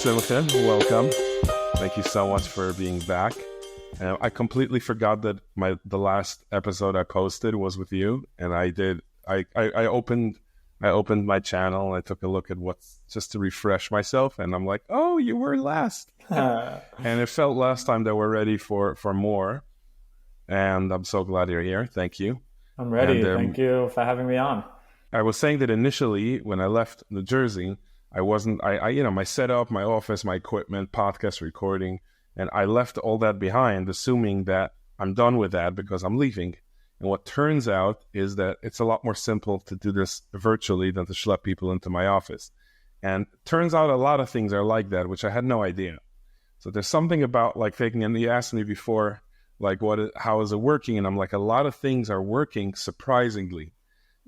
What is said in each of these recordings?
Simcha. Welcome. Thank you so much for being back. I completely forgot that the last episode I posted was with you, and I opened my channel and I took a look at what's just to refresh myself, and I'm like, oh, you were last. And it felt last time that we're ready for more, and I'm so glad you're here. Thank you. I'm ready. Thank you for having me on. I was saying that initially when I left New Jersey, my setup, my office, my equipment, podcast recording, and I left all that behind, assuming that I'm done with that because I'm leaving. And what turns out is that it's a lot more simple to do this virtually than to schlep people into my office. And turns out a lot of things are like that, which I had no idea. So there's something about like taking, and you asked me before, like, how is it working? And I'm like, a lot of things are working surprisingly.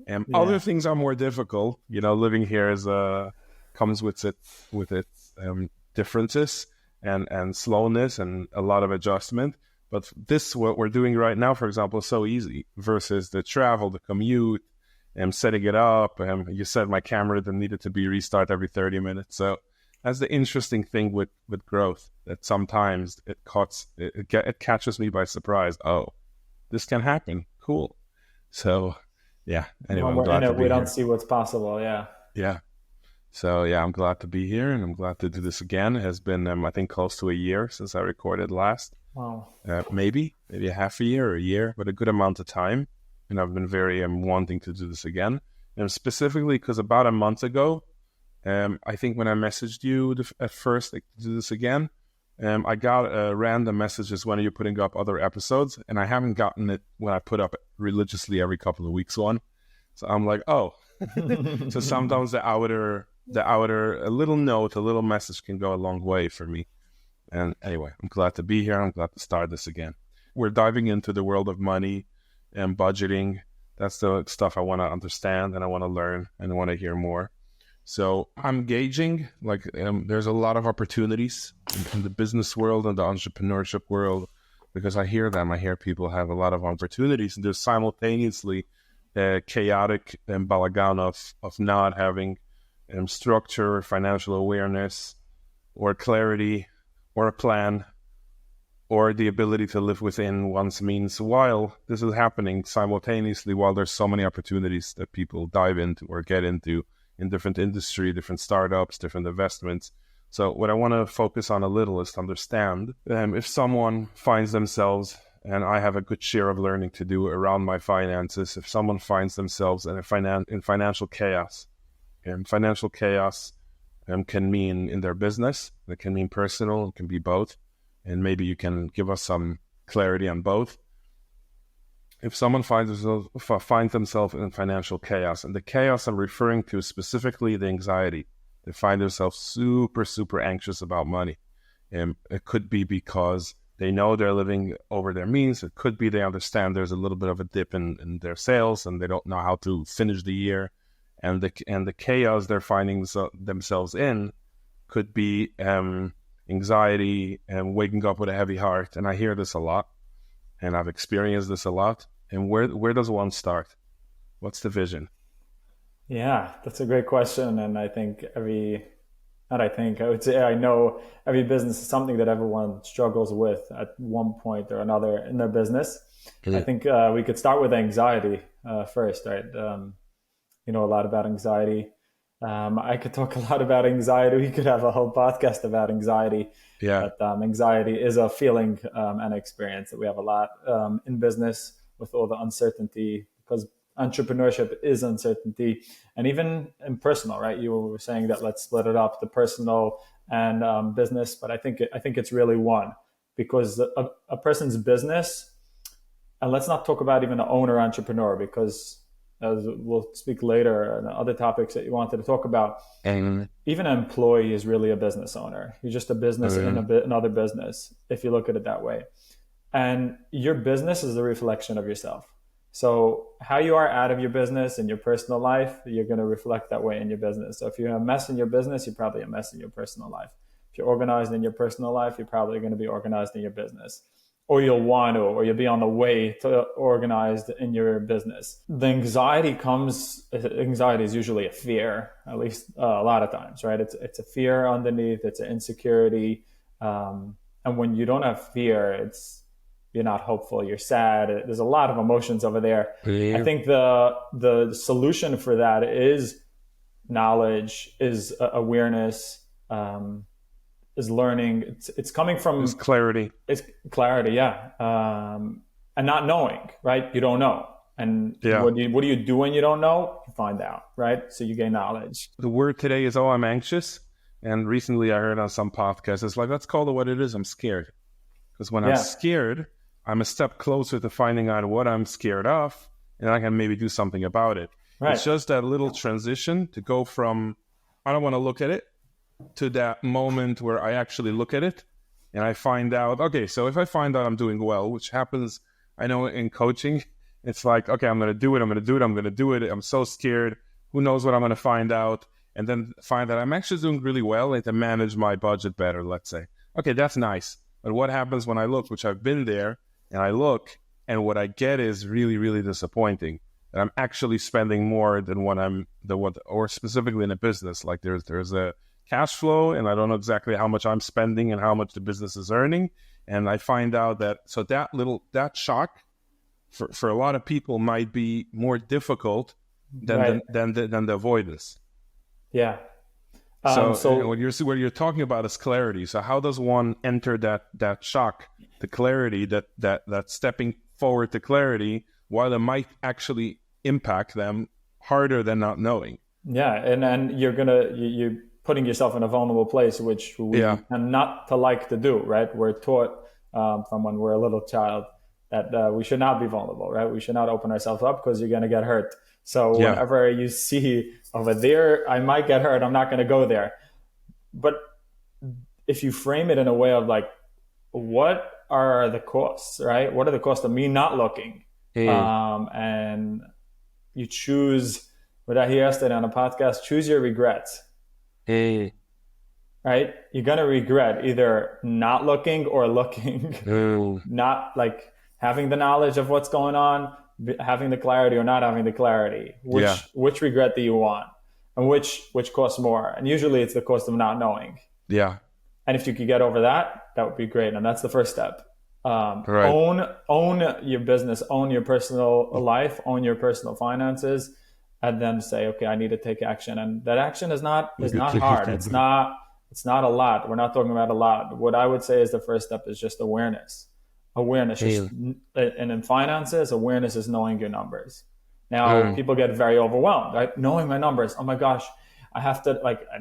And other things are more difficult. You know, living here comes with its differences and slowness and a lot of adjustment. But what we're doing right now, for example, is so easy versus the travel, the commute, and setting it up. You said my camera needed to be restarted every 30 minutes. So that's the interesting thing with growth, that sometimes it catches me by surprise. Oh, this can happen. Cool. So, yeah. Anyway, when we're in it, we don't see what's possible. Yeah. Yeah. So, yeah, I'm glad to be here, and I'm glad to do this again. It has been, I think, close to a year since I recorded last. Wow. Maybe a half a year or a year, but a good amount of time. And I've been very wanting to do this again. And specifically because about a month ago, I think when I messaged you at first to do this again, I got random messages when you're putting up other episodes, and I haven't gotten it when I put up religiously every couple of weeks one. So I'm like, oh. So sometimes the outer, a little note, a little message can go a long way for me. And anyway, I'm glad to be here. I'm glad to start this again. We're diving into the world of money and budgeting. That's the stuff I want to understand and I want to learn and I want to hear more. So I'm gauging, there's a lot of opportunities in the business world and the entrepreneurship world because I hear them. I hear people have a lot of opportunities, and there's simultaneously chaotic and balagan of not having structure, financial awareness, or clarity, or a plan, or the ability to live within one's means while this is happening simultaneously, while there's so many opportunities that people dive into or get into in different industry, different startups, different investments. So what I want to focus on a little is to understand if someone finds themselves, and I have a good share of learning to do around my finances, if someone finds themselves in financial chaos, and financial chaos can mean in their business, it can mean personal, it can be both, and maybe you can give us some clarity on both. If someone finds themselves in financial chaos, and the chaos I'm referring to is specifically the anxiety, they find themselves super, super anxious about money. And it could be because they know they're living over their means. It could be they understand there's a little bit of a dip in their sales and they don't know how to finish the year. And the chaos they're finding themselves in could be anxiety and waking up with a heavy heart. And I hear this a lot, and I've experienced this a lot. And where does one start? What's the vision? Yeah, that's a great question. And I would say I know every business is something that everyone struggles with at one point or another in their business. Mm-hmm. I think we could start with anxiety first, right? You know a lot about anxiety. I could talk a lot about anxiety. We could have a whole podcast about anxiety. Yeah. But anxiety is a feeling and experience that we have a lot in business with all the uncertainty, because entrepreneurship is uncertainty, and even in personal, right? You were saying that let's split it up, the personal and business, but I think it's really one, because a person's business, and let's not talk about even an owner entrepreneur, because as we'll speak later on other topics that you wanted to talk about, and even an employee is really a business owner. You're just a business in another business, if you look at it that way. And your business is a reflection of yourself. So how you are out of your business in your personal life, you're going to reflect that way in your business. So if you're a mess in your business, you're probably a mess in your personal life. If you're organized in your personal life, you're probably going to be organized in your business. or you'll want to, or you'll be on the way to organized in your business. The anxiety is usually a fear, at least a lot of times, right? It's a fear underneath, it's an insecurity. And when you don't have fear, you're not hopeful, you're sad. There's a lot of emotions over there. Yeah. I think the solution for that is knowledge, is awareness, is learning. It's coming from It's clarity. It's clarity, yeah. And not knowing, right? You don't know. And what do you do when you don't know? You find out, right? So you gain knowledge. The word today is, oh, I'm anxious. And recently I heard on some podcast, it's like, let's call it what it is. I'm scared. Because when I'm scared, I'm a step closer to finding out what I'm scared of, and I can maybe do something about it. Right. It's just that little transition to go from, I don't want to look at it, to that moment where I actually look at it and I find out, okay, so if I find out I'm doing well, which happens, I know in coaching, it's like, okay, I'm going to do it. I'm so scared. Who knows what I'm going to find out? And then find that I'm actually doing really well and to manage my budget better, let's say. Okay, that's nice. But what happens when I look, which I've been there, and I look, and what I get is really, really disappointing. And I'm actually spending more than or specifically in a business. Like there's a cash flow, and I don't know exactly how much I'm spending and how much the business is earning. And I find out that that shock for a lot of people might be more difficult than the avoidance. Yeah. So what you're talking about is clarity. So how does one enter that shock, the clarity, that stepping forward to clarity, while it might actually impact them harder than not knowing? Yeah, and you're putting yourself in a vulnerable place, which we tend not to like to do, right? We're taught from when we're a little child that we should not be vulnerable, right? We should not open ourselves up because you're going to get hurt. So whenever you see over there, I might get hurt, I'm not going to go there. But if you frame it in a way of like, what are the costs, right? What are the costs of me not looking? And you choose, what I hear yesterday on a podcast, choose your regrets. Right? You're going to regret either not looking or looking, not like having the knowledge of what's going on, having the clarity or not having the clarity. Which regret do you want? And which costs more? And usually it's the cost of not knowing. Yeah. And if you could get over that would be great. And that's the first step. Right. Own your business, own your personal life, own your personal finances, and then say, okay, I need to take action. And that action is not hard. It's not a lot. We're not talking about a lot. What I would say is the first step is just awareness. And in finances, awareness is knowing your numbers. Now, people get very overwhelmed, right? Knowing my numbers. Oh my gosh, I have to, I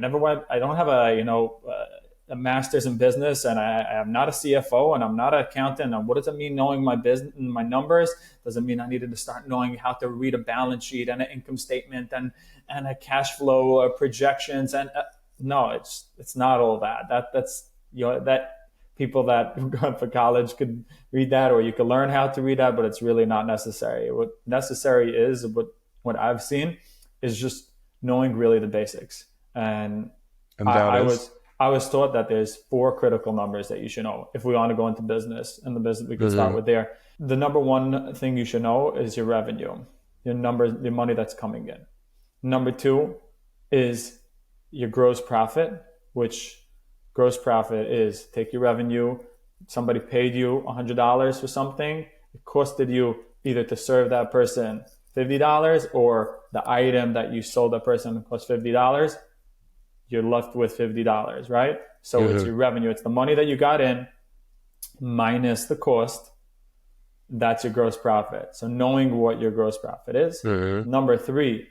don't have a master's in business, and I'm not a CFO, and I'm not an accountant. And what does it mean knowing my business, my numbers? Does it mean I needed to start knowing how to read a balance sheet and an income statement and a cash flow projections? And no, it's not all that. That's that people that have gone for college could read that, or you could learn how to read that, but it's really not necessary. What necessary is, what I've seen, is just knowing really the basics. And I was taught that there's 4 critical numbers that you should know if we want to go into business. And the business, we can start with there. The number one thing you should know is your revenue, your numbers, the money that's coming in. Number 2 is your gross profit, which gross profit is take your revenue. Somebody paid you $100 for something. It costed you either to serve that person $50, or the item that you sold that person cost $50. You're left with $50, right? So it's your revenue. It's the money that you got in minus the cost. That's your gross profit. So knowing what your gross profit is. Number 3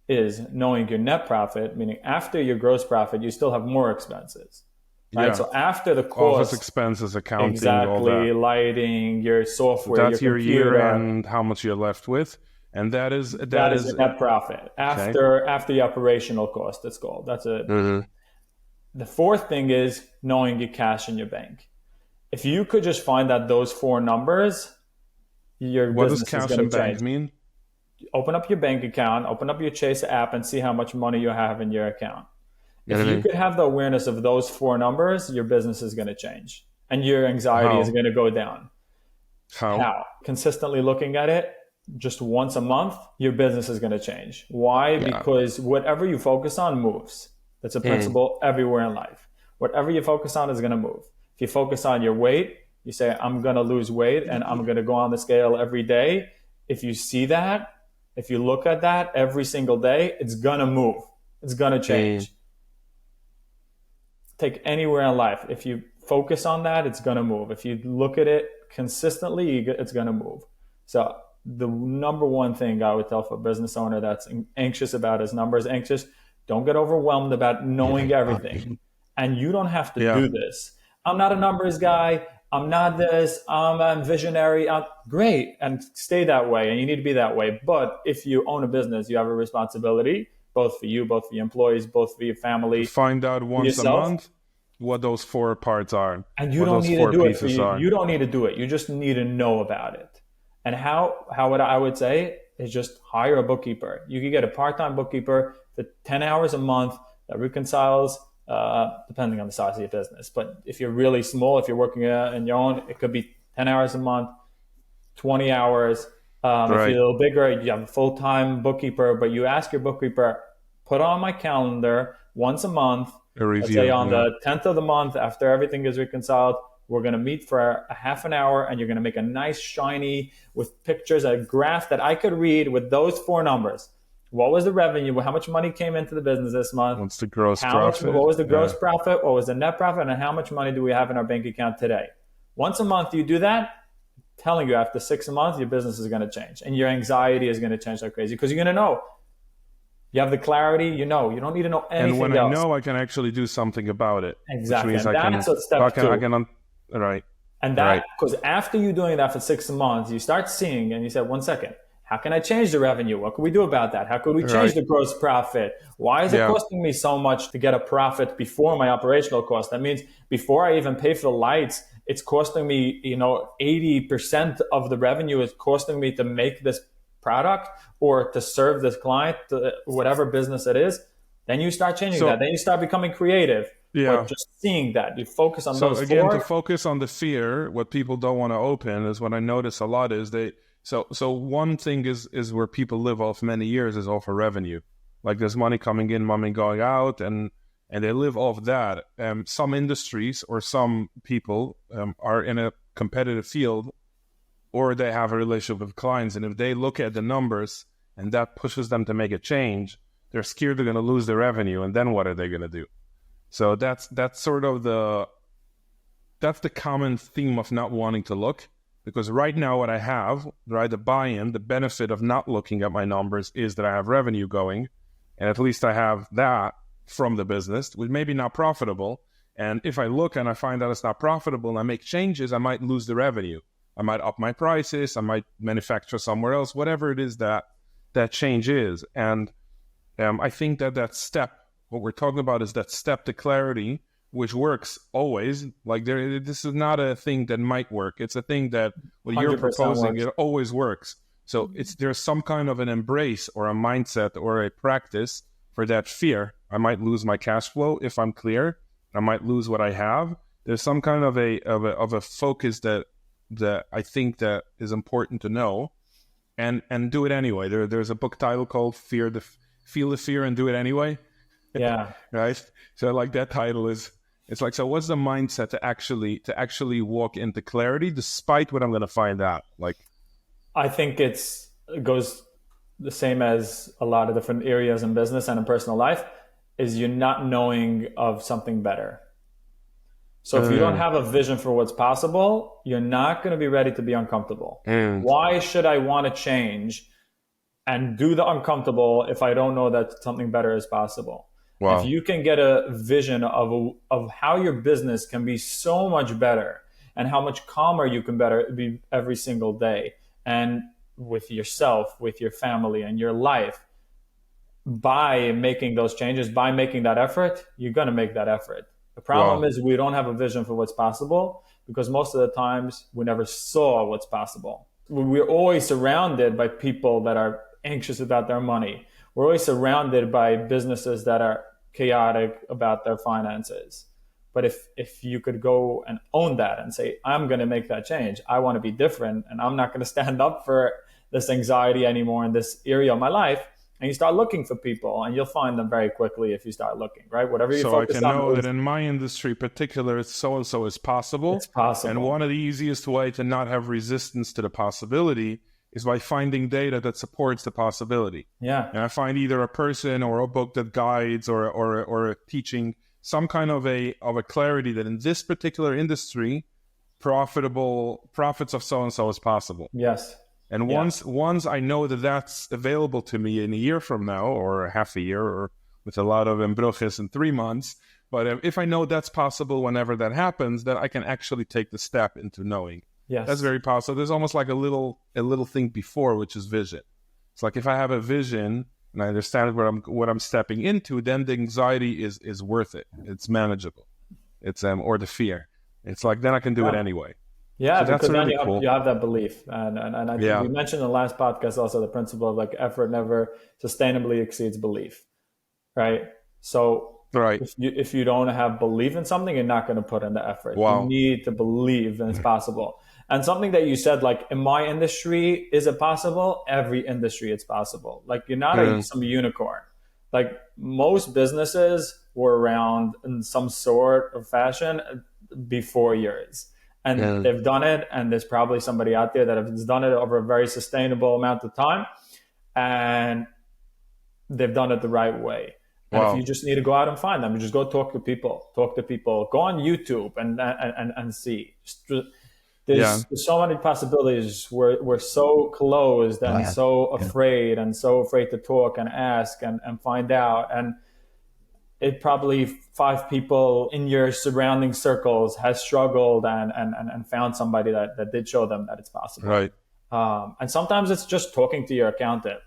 is knowing your net profit, meaning after your gross profit, you still have more expenses. Right? Yeah. So after the cost, office expenses, accounting, exactly, all that. Lighting, your software, that's your year and how much you're left with, and that is net profit after the operational cost. It's called. That's it. The 4th thing is knowing your cash in your bank. If you could just find out those 4 numbers, your business is going to change. What does cash in bank mean? Open up your bank account, open up your Chase app, and see how much money you have in your account. If you could have the awareness of those 4 numbers, your business is going to change and your anxiety is going to go down. How? How? Consistently looking at it just once a month, your business is going to change. Why? Yeah. Because whatever you focus on moves. That's a principle everywhere in life. Whatever you focus on is going to move. If you focus on your weight, you say, I'm going to lose weight and I'm going to go on the scale every day. If you see that, if you look at that every single day, it's going to move. It's going to change. Take anywhere in life. If you focus on that, it's going to move. If you look at it consistently, it's going to move. So the number one thing I would tell for a business owner that's anxious about his numbers, don't get overwhelmed about knowing everything. And you don't have to do this. I'm not a numbers guy. I'm not this. I'm a visionary. Great. And stay that way. And you need to be that way. But if you own a business, you have a responsibility, both for you, both for your employees, both for your family. To find out once a month what those 4 parts are. And you don't need to do it for you. You don't need to do it. You just need to know about it. And how would I would say is just hire a bookkeeper. You could get a part-time bookkeeper for 10 hours a month that reconciles, depending on the size of your business. But if you're really small, if you're working on your own, it could be 10 hours a month, 20 hours. If you're a little bigger, you have a full-time bookkeeper, but you ask your bookkeeper, put on my calendar once a month, let's say on the 10th of the month after everything is reconciled, we're going to meet for a half an hour and you're going to make a nice shiny with pictures, a graph that I could read with those 4 numbers. What was the revenue? How much money came into the business this month? What's the gross profit? What was the gross profit? What was the net profit? And how much money do we have in our bank account today? Once a month you do that, I'm telling you, after 6 months, your business is going to change and your anxiety is going to change like crazy because you're going to know. You have the clarity, you know. You don't need to know anything else. And when I know, I can actually do something about it. Exactly. Which means that's what step 2. Right. And that, because after you're doing that for 6 months, you start seeing and you say, 1 second, how can I change the revenue? What can we do about that? How could we change the gross profit? Why is it costing me so much to get a profit before my operational cost? That means before I even pay for the lights, it's costing me, 80% of the revenue is costing me to make this product or to serve this client, whatever business it is. Then you start changing that. Then you start becoming creative. Yeah. But just seeing that, you focus on those 4. So again, to focus on the fear, what people don't want to open is what I notice a lot is so one thing is where people live off many years is off of revenue. Like there's money coming in, money going out, and they live off that. Some industries or some people are in a competitive field or they have a relationship with clients. And if they look at the numbers and that pushes them to make a change, they're scared they're going to lose their revenue. And then what are they going to do? So that's sort of the common theme of not wanting to look, because right now what I have, right, the buy-in, the benefit of not looking at my numbers is that I have revenue going, and at least I have that from the business, which may be not profitable. And if I look and I find that it's not profitable and I make changes, I might lose the revenue. I might up my prices, I might manufacture somewhere else, whatever it is that change is. And I think that step, what we're talking about is that step to clarity, which works always. Like this is not a thing that might work. It's a thing that what you're proposing, it always works. So there's some kind of an embrace or a mindset or a practice for that fear. I might lose my cash flow if I'm clear. I might lose what I have. There's some kind of a focus that I think that is important to know, and do it anyway. There's a book title called Feel the Fear and Do It Anyway. Yeah. Right. So like that title is, it's like, so what's the mindset to actually walk into clarity despite what I'm going to find out? Like, I think it goes the same as a lot of different areas in business and in personal life, is you're not knowing of something better. So if you don't have a vision for what's possible, you're not going to be ready to be uncomfortable. Why should I want to change and do the uncomfortable if I don't know that something better is possible? Wow. If you can get a vision of how your business can be so much better and how much calmer you can be every single day, and with yourself, with your family and your life, by making those changes, by making that effort, you're going to make that effort. The problem is we don't have a vision for what's possible because most of the times we never saw what's possible. We're always surrounded by people that are anxious about their money. We're always surrounded by businesses that are chaotic about their finances. But if you could go and own that and say, I'm going to make that change, I want to be different, and I'm not going to stand up for this anxiety anymore in this area of my life, and you start looking for people, and you'll find them very quickly if you start looking, right? Whatever you So I focus can on know is, that in my industry particular, so-and-so is possible. it's possible. And one of the easiest way to not have resistance to the possibility is by finding data that supports the possibility. Yeah. And I find either a person or a book that guides or a teaching some kind of a clarity that in this particular industry, profits of so-and-so is possible. Yes. And once I know that that's available to me in a year from now, or half a year, or with a lot of embrujes in 3 months, but if I know that's possible whenever that happens, then I can actually take the step into knowing. Yes. That's very possible. There's almost like a little thing before, which is vision. It's like if I have a vision and I understand what I'm stepping into, then the anxiety is worth it. It's manageable. It's or the fear. It's like then I can do it anyway. Yeah, so because then really cool. you have that belief, and I think we mentioned in the last podcast also the principle of like effort never sustainably exceeds belief, right? So if you don't have belief in something, you're not going to put in the effort. Wow. You need to believe that it's possible. And something that you said, like in my industry, is it possible? Every industry, it's possible. Like you're not some unicorn. Like most businesses were around in some sort of fashion before yours. And they've done it, and there's probably somebody out there that has done it over a very sustainable amount of time, and they've done it the right way. And if you just need to go out and find them, you just go talk to people, go on YouTube and see. There's so many possibilities. We're so closed and so afraid to talk and ask and find out. And it probably 5 people in your surrounding circles has struggled and found somebody that did show them that it's possible. Right. And sometimes it's just talking to your accountant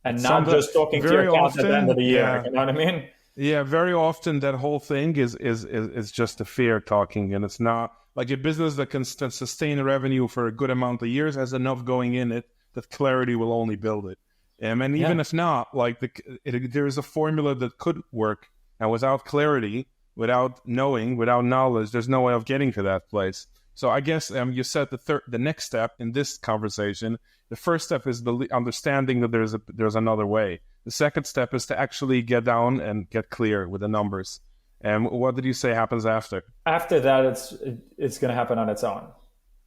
and not just talking to your accountant at the end of the year. Yeah. You know what I mean? Yeah. Very often that whole thing is just a fear talking, and it's not like a business that can sustain revenue for a good amount of years has enough going in it that clarity will only build it. And even if not, like there is a formula that could work. And without clarity, without knowing, without knowledge, there's no way of getting to that place. So I guess you said the next step in this conversation. The first step is the understanding that there's another way. The second step is to actually get down and get clear with the numbers. And what did you say happens after? After that, it's going to happen on its own.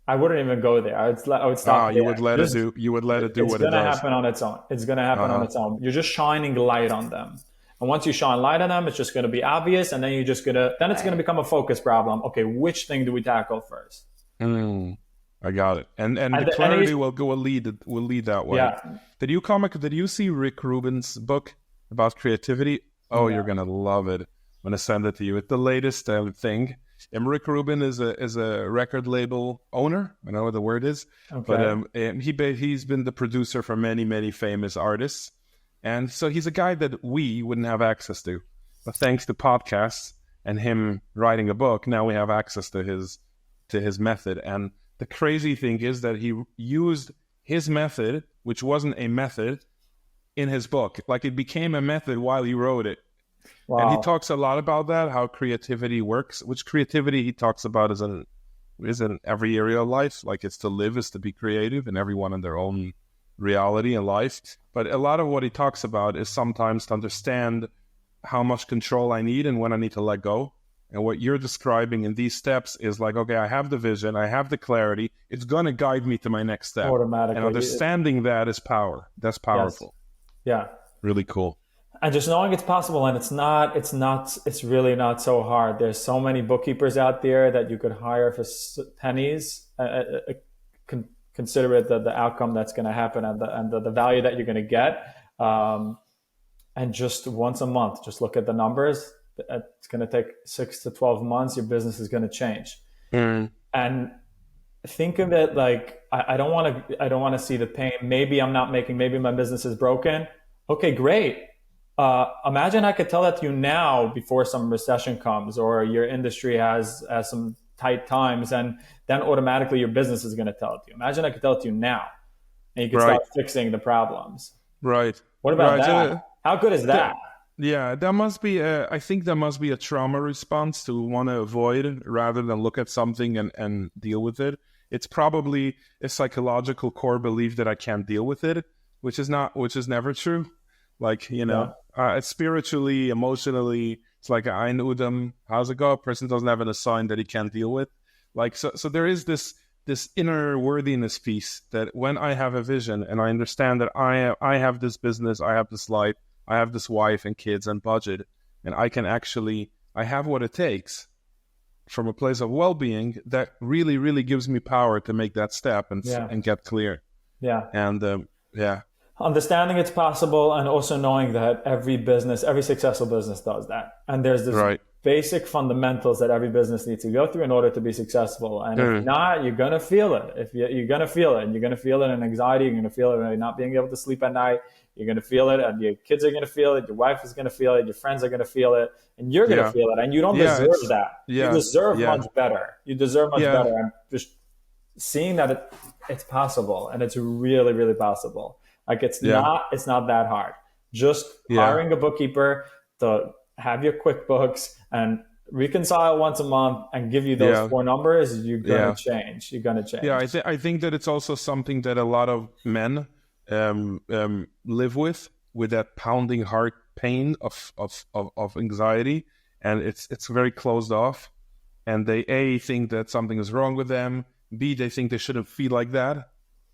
I wouldn't even go there. I would stop. You would let it do what it does. It's going to happen on its own. It's going to happen on its own. You're just shining light on them. And once you shine light on them, it's just going to be obvious. And then it's going to become a focus problem. Okay, which thing do we tackle first? I got it. And the clarity will lead that way. Yeah. Did you see Rick Rubin's book about creativity? Oh, You're going to love it. I'm going to send it to you. It's the latest thing. And Rick Rubin is a record label owner. I know what the word is. Okay. But he's been the producer for many, many famous artists. And so he's a guy that we wouldn't have access to. But thanks to podcasts and him writing a book, now we have access to his method. And the crazy thing is that he used his method, which wasn't a method, in his book. Like it became a method while he wrote it. Wow. And he talks a lot about that, how creativity works, which creativity he talks about is in every area of life. Like it's to live is to be creative, and everyone in their own reality in life. But a lot of what he talks about is sometimes to understand how much control I need and when I need to let go. And what you're describing in these steps is like, okay, I have the vision, I have the clarity. It's going to guide me to my next step. Automatically. And understanding that is power. That's powerful. Yes. Yeah. Really cool. And just knowing it's possible, and it's really not so hard. There's so many bookkeepers out there that you could hire for pennies. Consider it the outcome that's going to happen and the value that you're going to get. And just once a month, just look at the numbers. It's going to take 6 to 12 months. Your business is going to change. And think of it like, I don't want to see the pain. Maybe I'm not making, maybe my business is broken. Okay, great. Imagine I could tell that to you now before some recession comes or your industry has some tight times, and then automatically your business is going to tell it to you. Imagine I could tell it to you now, and you can start fixing the problems. Right. What about that? How good is that? Yeah, there must be I think there must be a trauma response to want to avoid rather than look at something and deal with it. It's probably a psychological core belief that I can't deal with it, which is never true. Like, Yeah. spiritually, emotionally, it's like I knew them. How's it go? A person doesn't have a sign that he can't deal with. Like, so there is this inner worthiness piece that when I have a vision and I understand that I have this business, I have this life, I have this wife and kids and budget, and I have what it takes from a place of well-being, that really, really gives me power to make that step and get clear. Yeah. And yeah. Understanding it's possible, and also knowing that every successful business does that. And there's this basic fundamentals that every business needs to go through in order to be successful. And if not, you're going to feel it. You're going to feel it, and you're going to feel it in anxiety. You're going to feel it in not being able to sleep at night. You're going to feel it, and your kids are going to feel it. Your wife is going to feel it. Your friends are going to feel it, and you're going to feel it. And you don't deserve that. You deserve much better. You deserve much better. And just seeing that it's possible, and it's really, really possible. Like it's not that hard. Just hiring a bookkeeper to have your QuickBooks and reconcile once a month and give you those 4 numbers, you're going to change. You're going to change. Yeah, I think that it's also something that a lot of men live with that pounding heart pain of anxiety, and it's very closed off. And they think that something is wrong with them. B, they think they shouldn't feel like that.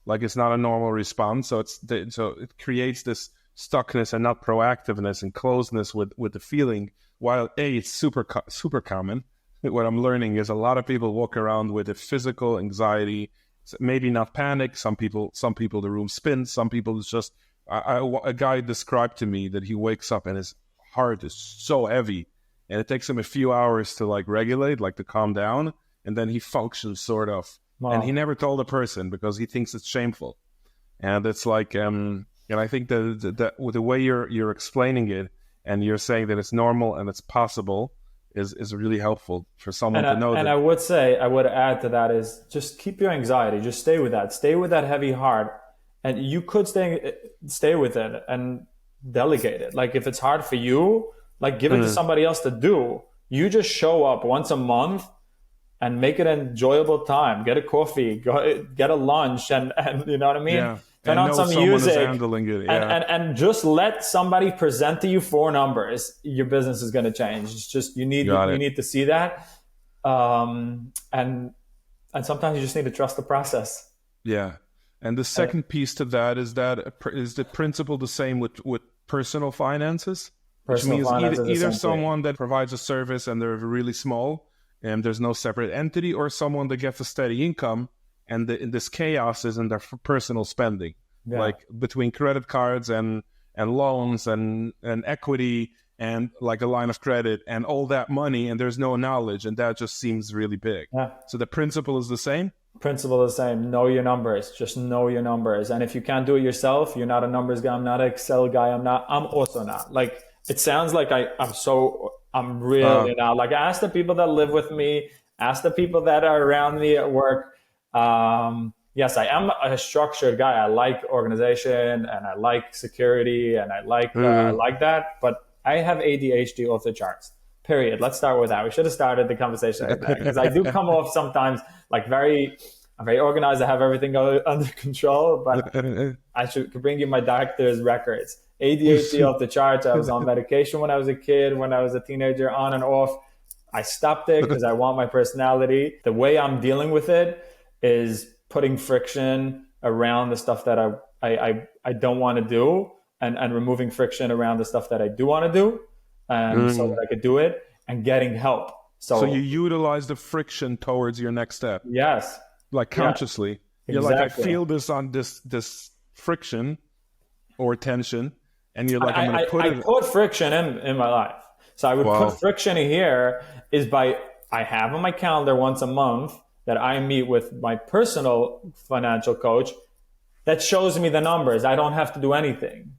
Like it's not a normal response, so it creates this stuckness and not proactiveness and closeness with the feeling. While it's super common. What I'm learning is a lot of people walk around with a physical anxiety, maybe not panic. Some people the room spins. Some people it's just a guy described to me that he wakes up and his heart is so heavy, and it takes him a few hours to like regulate, like to calm down, and then he functions sort of. Wow. And he never told a person because he thinks it's shameful. And it's like, and I think that with the way you're explaining it, and you're saying that it's normal and it's possible, is really helpful for someone to know. And I would add to that is just keep your anxiety. Just stay with that heavy heart, and you could stay with it and delegate it. Like if it's hard for you, like give it to somebody else to do. You just show up once a month and make it an enjoyable time. Get a coffee, get a lunch, and you know what I mean? Yeah. Turn on some music, and just let somebody present to you 4 numbers. Your business is going to change. It's just you need to see that, and sometimes you just need to trust the process. Yeah, and the second piece to that is the principle the same with personal finances, which means either someone that provides a service and they're really small and there's no separate entity, or someone that gets a steady income. And this chaos is in their personal spending, like between credit cards and loans and equity and like a line of credit and all that money, and there's no knowledge, and that just seems really big. Yeah. So the principle is the same? Principle is the same. Know your numbers. Just know your numbers. And if you can't do it yourself, you're not a numbers guy. I'm not an Excel guy. I'm also not. Like, it sounds like I'm really not. Like, ask the people that live with me, ask the people that are around me at work. Yes, I am a structured guy. I like organization and I like security and I like that, but I have ADHD off the charts. Period. Let's start with that. We should have started the conversation like that, because I do come off sometimes like I'm very organized. I have everything under control, but I could bring you my doctor's records. ADHD off the charts. I was on medication when I was a kid, when I was a teenager, on and off. I stopped it because I want my personality. The way I'm dealing with it is putting friction around the stuff that I don't want to do, and removing friction around the stuff that I do want to do, so that I could do it, and getting help. So you utilize the friction towards your next step. Yes. Like consciously. Yeah, you're exactly. like, I feel this on this friction or tension, and you're like, I put friction in my life. So I would put friction here I have on my calendar once a month that I meet with my personal financial coach that shows me the numbers. I don't have to do anything.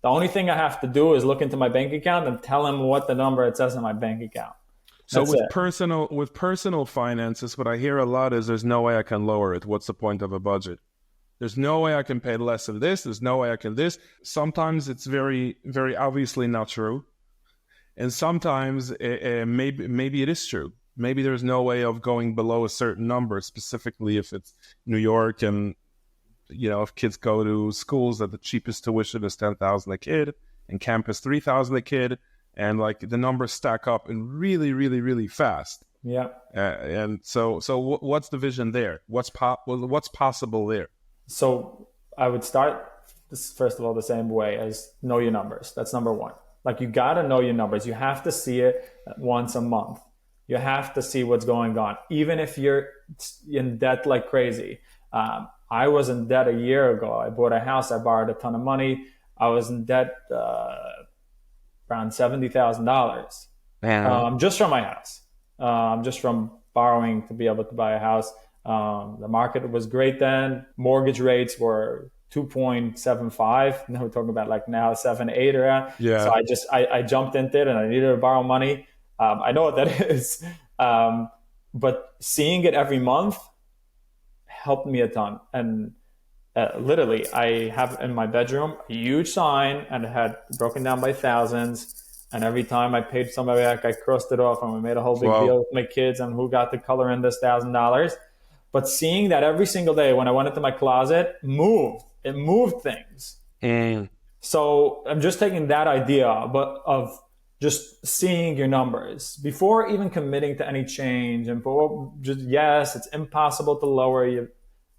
The only thing I have to do is look into my bank account and tell him what the number it says in my bank account. So with personal finances, what I hear a lot is there's no way I can lower it. What's the point of a budget? There's no way I can pay less than this. There's no way I can this. Sometimes it's very, very obviously not true. And sometimes maybe it is true. Maybe there's no way of going below a certain number, specifically if it's New York and, if kids go to schools that the cheapest tuition is $10,000 a kid and campus $3,000 a kid, and like the numbers stack up and really, really, really fast. Yeah. And so what's the vision there? What's possible there? So I would start this, first of all, the same way as know your numbers. That's number one. Like, you got to know your numbers. You have to see it once a month. You have to see what's going on, even if you're in debt like crazy. I was in debt a year ago. I bought a house. I borrowed a ton of money. I was in debt around $70,000 just from my house, just from borrowing to be able to buy a house. The market was great then. Mortgage rates were 2.75. Now we're talking about like now 7, 8 around. Yeah. So I jumped into it and I needed to borrow money. I know what that is. But seeing it every month helped me a ton. And literally, I have in my bedroom a huge sign, and it had broken down by thousands. And every time I paid somebody back, I crossed it off, and we made a whole big deal with my kids and who got to color in this $1,000. But seeing that every single day when I went into my closet, it moved things. So I'm just taking that idea, but of just seeing your numbers before even committing to any change, and yes, it's impossible to lower you,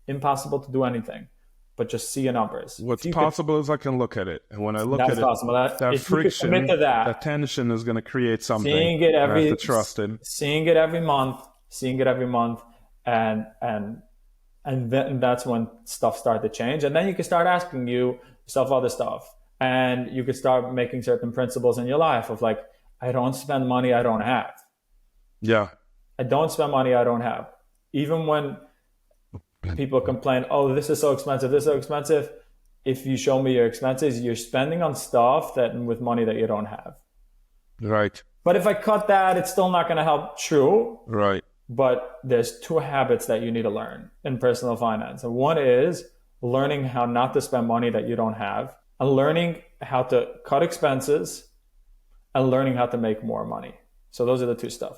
impossible to do anything, but just see your numbers. What's possible is I can look at it, and when I look at it, that friction, that tension is going to create something. Seeing it I have to trust it. Seeing it every month, and then that's when stuff started to change, and then you can start asking yourself other stuff. And you could start making certain principles in your life of like, I don't spend money I don't have. Yeah. I don't spend money I don't have. Even when people complain, oh, this is so expensive, if you show me your expenses, you're spending on stuff with money that you don't have. Right. But if I cut that, it's still not going to help. True. Right. But there's 2 habits that you need to learn in personal finance. And one is learning how not to spend money that you don't have, and learning how to cut expenses, and learning how to make more money. So those are the 2 stuff.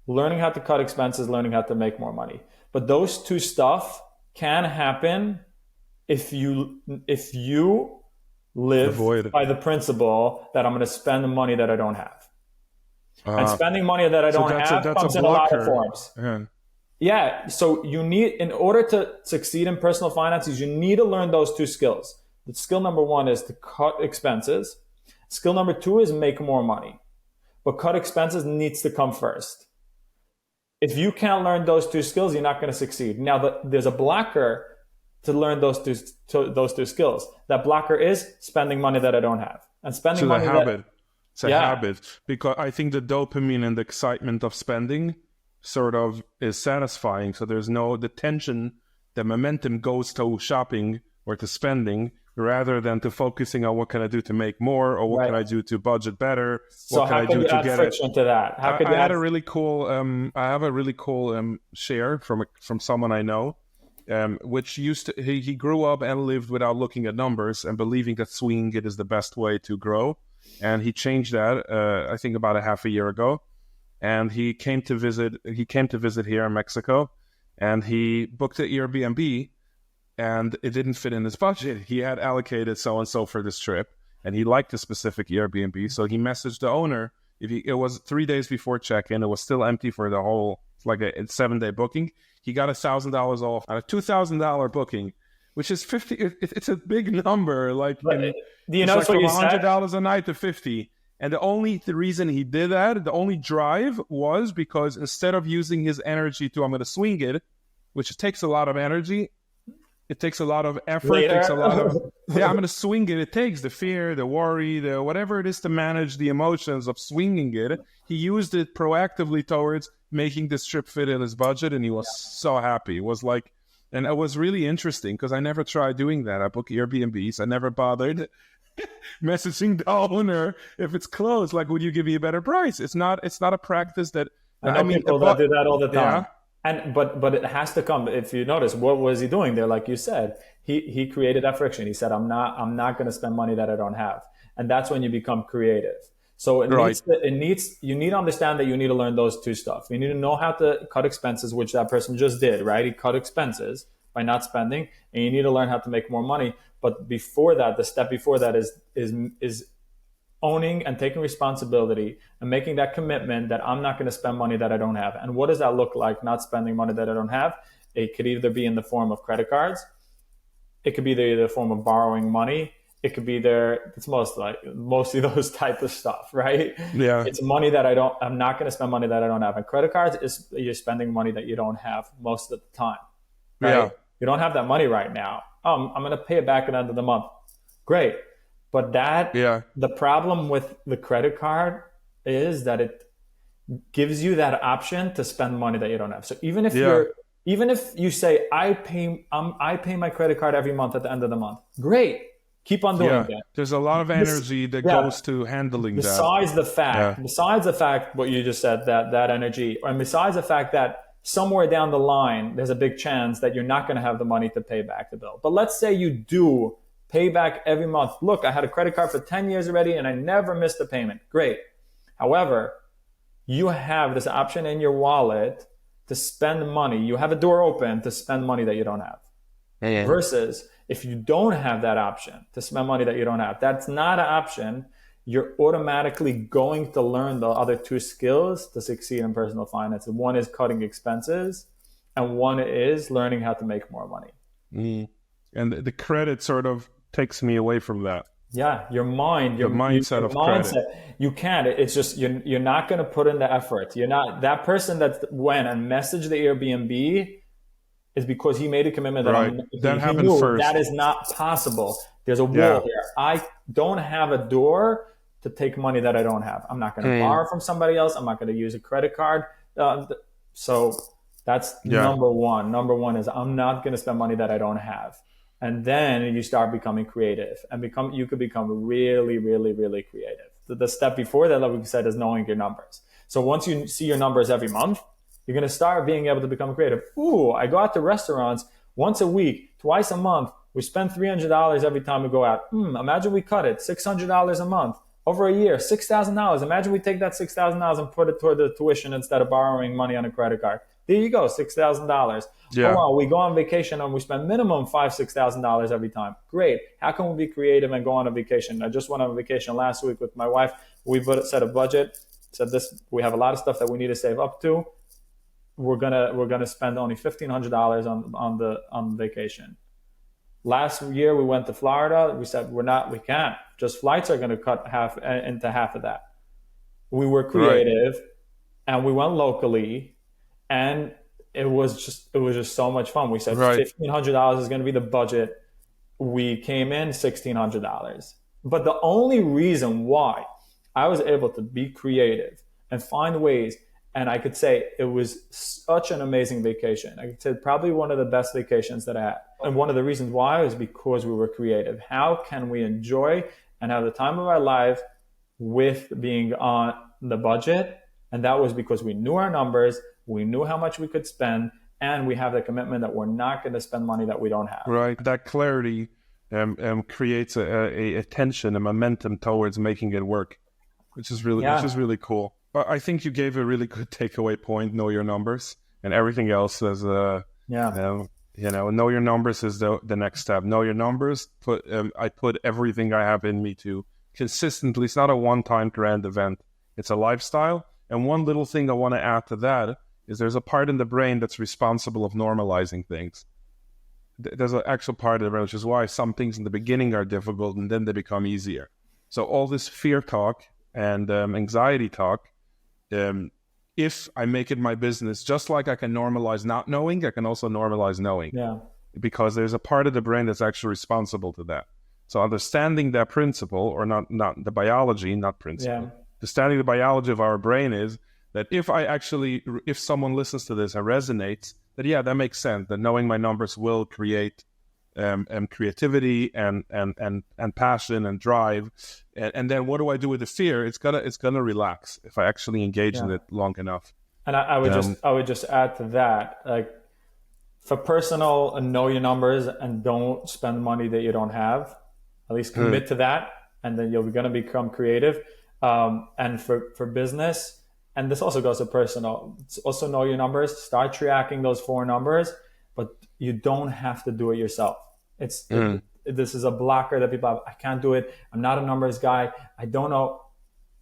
Learning how to cut expenses, learning how to make more money. But those 2 stuff can happen if you live by the principle that I'm going to spend the money that I don't have. And spending money that I don't have comes in a lot of forms. Yeah. So you need, in order to succeed in personal finances, you need to learn those 2 skills. The skill number 1 is to cut expenses. Skill number 2 is make more money. But cut expenses needs to come first. If you can't learn those 2 skills, you're not going to succeed. Now, there's a blocker to learn those two skills. That blocker is spending money that I don't have. And spending money It's a habit. Because I think the dopamine and the excitement of spending sort of is satisfying. So there's the tension, the momentum goes to shopping or to spending, rather than to focusing on what can I do to make more, or what can I do to budget better. So how can you add friction to that? I have a really cool share from someone I know, which he grew up and lived without looking at numbers and believing that swinging it is the best way to grow. And he changed that, I think about a half a year ago. And he came to visit here in Mexico, and he booked an Airbnb. And it didn't fit in his budget. He had allocated so-and-so for this trip, and he liked a specific Airbnb. So he messaged the owner. It was 3 days before check-in. It was still empty for the whole, like a 7-day booking. He got $1,000 off on a $2,000 booking, which is 50. It's a big number. Like, do you know from $100 a night to 50. And the reason he did that, the only drive, was because instead of using his energy to, I'm going to swing it, which takes a lot of energy. It takes a lot of effort. It takes a lot of, I'm going to swing it. It takes the fear, the worry, the whatever it is to manage the emotions of swinging it. He used it proactively towards making this trip fit in his budget, and he was so happy. It was like, and it was really interesting because I never tried doing that. I book Airbnbs. I never bothered messaging the owner if it's closed. Like, would you give me a better price? It's not a practice that I mean, people that do that all the time. Yeah. But it has to come. If you notice, what was he doing there? Like you said, he created that friction. He said, I'm not going to spend money that I don't have. And that's when you become creative. So Right. you need to understand that you need to learn those two stuff. You need to know how to cut expenses, which that person just did, right? He cut expenses by not spending, and you need to learn how to make more money. But before that, the step before that is owning and taking responsibility and making that commitment that I'm not going to spend money that I don't have. And what does that look like, not spending money that I don't have? It could either be in the form of credit cards. It could be the form of borrowing money. It could be it's mostly those type of stuff, right? Yeah. It's money that I'm not going to spend money that I don't have. And credit cards is you're spending money that you don't have most of the time, right? Yeah. You don't have that money right now. I'm going to pay it back at the end of the month. Great. But the problem with the credit card is that it gives you that option to spend money that you don't have. So even if you say I pay my credit card every month at the end of the month, great, keep on doing that. There's a lot of energy that goes to handling besides that. Besides the fact what you just said, that energy, and besides the fact that somewhere down the line there's a big chance that you're not going to have the money to pay back the bill. But let's say you do pay back every month. Look, I had a credit card for 10 years already and I never missed a payment. Great. However, you have this option in your wallet to spend money. You have a door open to spend money that you don't have. Yeah. Versus if you don't have that option to spend money that you don't have, that's not an option. You're automatically going to learn the other two skills to succeed in personal finance. One is cutting expenses and one is learning how to make more money. And the credit sort of takes me away from that. Yeah, your mindset of credit. You can't. It's just you're not going to put in the effort. You're not that person that went and messaged the Airbnb is because he made a commitment that happened first. That is not possible. There's a wall here. I don't have a door to take money that I don't have. I'm not going to borrow from somebody else. I'm not going to use a credit card. So that's number one. Number one is I'm not going to spend money that I don't have. And then you start becoming creative and you could become really, really, really creative. The step before that, like we said, is knowing your numbers. So once you see your numbers every month, you're going to start being able to become creative. Ooh, I go out to restaurants once a week, twice a month. We spend $300 every time we go out. Imagine we cut it, $600 a month. Over a year, $6,000. Imagine we take that $6,000 and put it toward the tuition instead of borrowing money on a credit card. There you go, $6,000. Yeah. Oh, wow, we go on vacation and we spend minimum $5,000, $6,000 every time. Great. How can we be creative and go on a vacation? I just went on a vacation last week with my wife. We set a budget. Said this. We have a lot of stuff that we need to save up to. We're gonna spend only $1,500 on the vacation. Last year we went to Florida. We said we can't. Just flights are gonna cut into half of that. We were creative, and we went locally, and it was just so much fun. We said $1,500 is gonna be the budget. We came in $1,600. But the only reason why I was able to be creative and find ways. And I could say it was such an amazing vacation. I could say probably one of the best vacations that I had. And one of the reasons why was because we were creative. How can we enjoy and have the time of our life with being on the budget? And that was because we knew our numbers, we knew how much we could spend, and we have the commitment that we're not going to spend money that we don't have. Right. That clarity creates a tension, a momentum towards making it work, which is really cool. But I think you gave a really good takeaway point. Know your numbers, and everything else is know your numbers is the next step. Know your numbers. I put everything I have in me to consistently. It's not a one-time grand event. It's a lifestyle. And one little thing I want to add to that is there's a part in the brain that's responsible of normalizing things. There's an actual part of the brain, which is why some things in the beginning are difficult and then they become easier. So all this fear talk and anxiety talk. If I make it my business, just like I can normalize not knowing, I can also normalize knowing. Yeah. Because there's a part of the brain that's actually responsible to that. So understanding that principle, or not the biology, not principle. Yeah. Understanding the biology of our brain is that if someone listens to this and resonates, that makes sense. That knowing my numbers will create creativity and passion and drive, and then what do I do with the fear? It's gonna relax if I actually engage in it long enough. And I would just add to that, like, for personal, know your numbers and don't spend money that you don't have. At least commit to that, and then you're gonna become creative. And for business, and this also goes to personal, also know your numbers, start tracking those 4 numbers, but you don't have to do it yourself. This is a blocker that people have. I can't do it. I'm not a numbers guy. I don't know.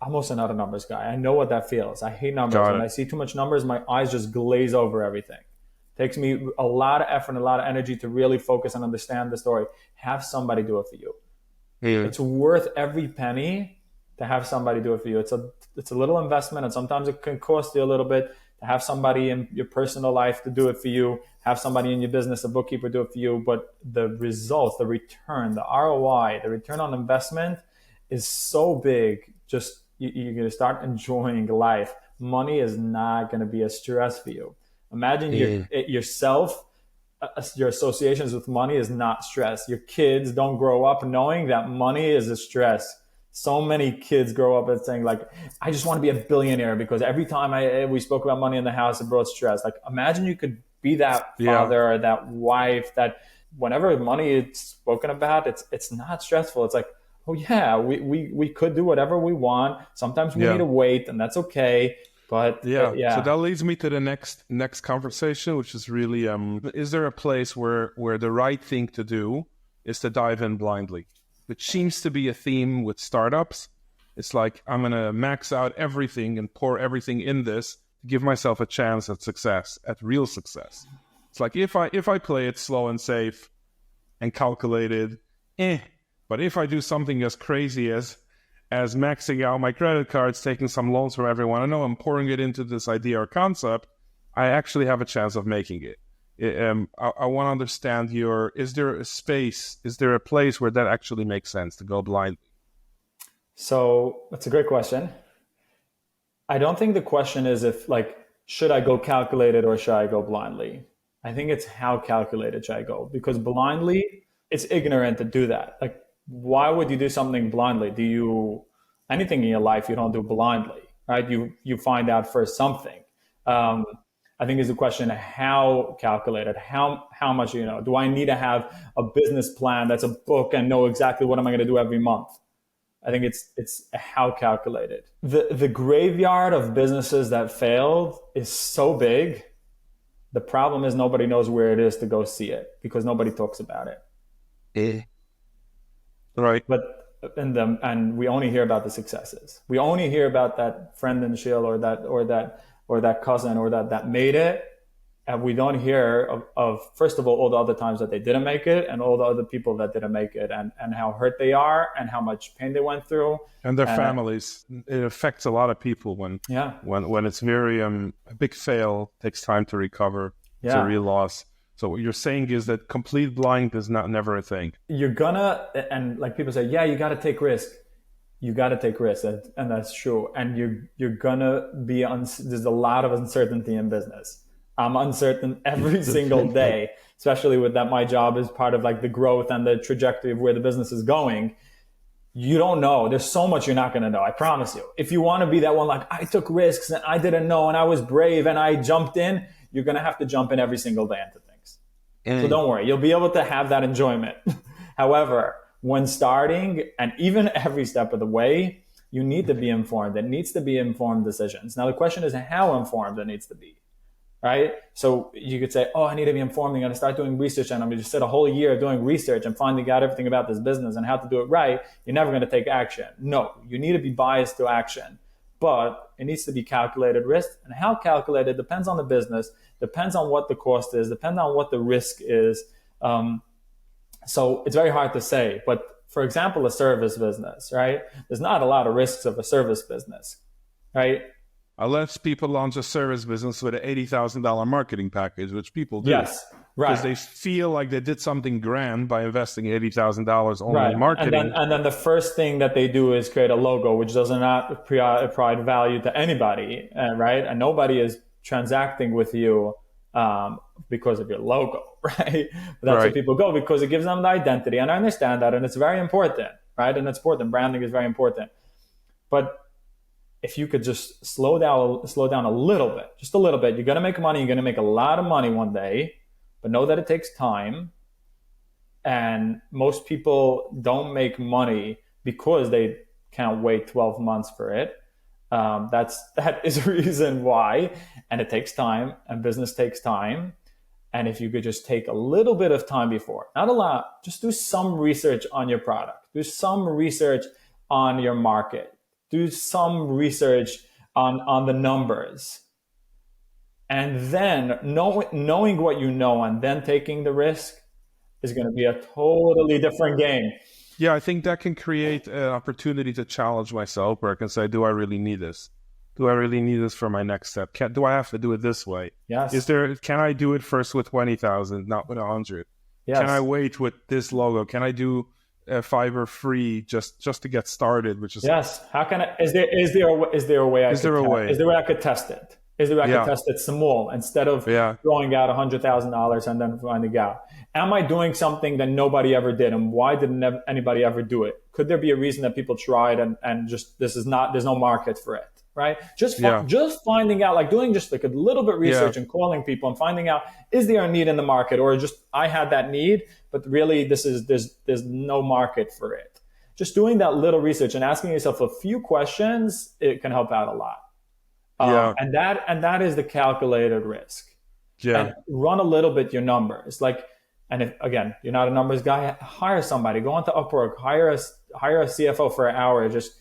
I'm also not a numbers guy. I know what that feels. I hate numbers. Got When it. I see too much numbers, my eyes just glaze over everything. It takes me a lot of effort and a lot of energy to really focus and understand the story. Have somebody do it for you. It's worth every penny to have somebody do it for you. It's a little investment, and sometimes it can cost you a little bit to have somebody in your personal life to do it for you, have somebody in your business, a bookkeeper, do it for you. But the results, the return, the ROI, the return on investment is so big. Just you're going to start enjoying life. Money is not going to be a stress for you. Imagine yourself. Your associations with money is not stress. Your kids don't grow up knowing that money is a stress. So many kids grow up and saying like, I just want to be a billionaire because every time we spoke about money in the house, it brought stress. Like imagine you could be that father or that wife that whenever money is spoken about, it's not stressful. It's like, oh yeah, we could do whatever we want. Sometimes we need to wait, and that's okay. But so that leads me to the next conversation, which is really is there a place where the right thing to do is to dive in blindly, which seems to be a theme with startups. It's like I'm gonna max out everything and pour everything in this to give myself a chance at success, at real success. It's like if I play it slow and safe and calculated, but if I do something as crazy as maxing out my credit cards, taking some loans from everyone, I know I'm pouring it into this idea or concept, I actually have a chance of making it. I want to understand is there a space, is there a place where that actually makes sense to go blind? So that's a great question. I don't think the question is should I go calculated or should I go blindly? I think it's how calculated should I go? Because blindly, it's ignorant to do that. Like, why would you do something blindly? Anything in your life you don't do blindly, right? You find out first something. I think is the question how calculated, how much you know. Do I need to have a business plan that's a book and know exactly what am I going to do every month? I think it's how calculated. The graveyard of businesses that failed is so big. The problem is nobody knows where it is to go see it because nobody talks about it. Right. And we only hear about the successes. We only hear about that friend in Shill or that cousin or that made it. And we don't hear of first of all the other times that they didn't make it and all the other people that didn't make it and how hurt they are and how much pain they went through. And their families. It affects a lot of people when it's very a big fail, takes time to recover. It's a real loss. So what you're saying is that complete blind is never a thing. You're gonna, and like people say, yeah, you got to take risk. You got to take risks, and that's true. And you're gonna be there's a lot of uncertainty in business. I'm uncertain every single day, especially with that my job is part of like the growth and the trajectory of where the business is going. You don't know. There's so much you're not going to know. I promise you. If you want to be that one, like I took risks and I didn't know and I was brave and I jumped in, you're going to have to jump in every single day into things. So don't worry. You'll be able to have that enjoyment. However, when starting and even every step of the way, you need to be informed. It needs to be informed decisions. Now, the question is how informed it needs to be. Right? So you could say, oh, I need to be informed. I'm going to start doing research and I'm going to just sit a whole year doing research and finding out everything about this business and how to do it right. You're never going to take action. No, you need to be biased to action, but it needs to be calculated risk. And how calculated depends on the business, depends on what the cost is, depends on what the risk is. So it's very hard to say, but for example, a service business, right? There's not a lot of risks of a service business, right? Unless people launch a service business with an $80,000 marketing package, which people do. Yes, right. Because they feel like they did something grand by investing $80,000 only in marketing. And then the first thing that they do is create a logo, which does not provide value to anybody, right? And nobody is transacting with you because of your logo, right? But that's where people go because it gives them the identity. And I understand that, and it's very important, right? And it's important. Branding is very important. But if you could just slow down a little bit, just a little bit, you're going to make money. You're going to make a lot of money one day, but know that it takes time. And most people don't make money because they can't wait 12 months for it. That is a reason why. And it takes time, and business takes time. And if you could just take a little bit of time before, not a lot, just do some research on your product, do some research on your market, do some research on the numbers. And then knowing what you know and then taking the risk is going to be a totally different game. Yeah, I think that can create an opportunity to challenge myself, where I can say, do I really need this? Do I really need this for my next step? Do I have to do it this way? Yes. Can I do it first with 20,000, not with 100? Yes. Can I wait with this logo? Can I do Fiverr free just to get started? Which is yes. How can I? Is there a way? Is there a way I could test it? Is there a way I could test it small instead of throwing out $100,000 and then finding out? Am I doing something that nobody ever did, and why didn't anybody ever do it? Could there be a reason that people tried and just there's no market for it? Right? Just finding out, like doing just like a little bit research and calling people and finding out, is there a need in the market, or just I had that need, but really there's no market for it. Just doing that little research and asking yourself a few questions, it can help out a lot. And that is the calculated risk. Yeah. And run a little bit your numbers. Like, and if again you're not a numbers guy, hire somebody. Go onto Upwork, hire a CFO for an hour. Just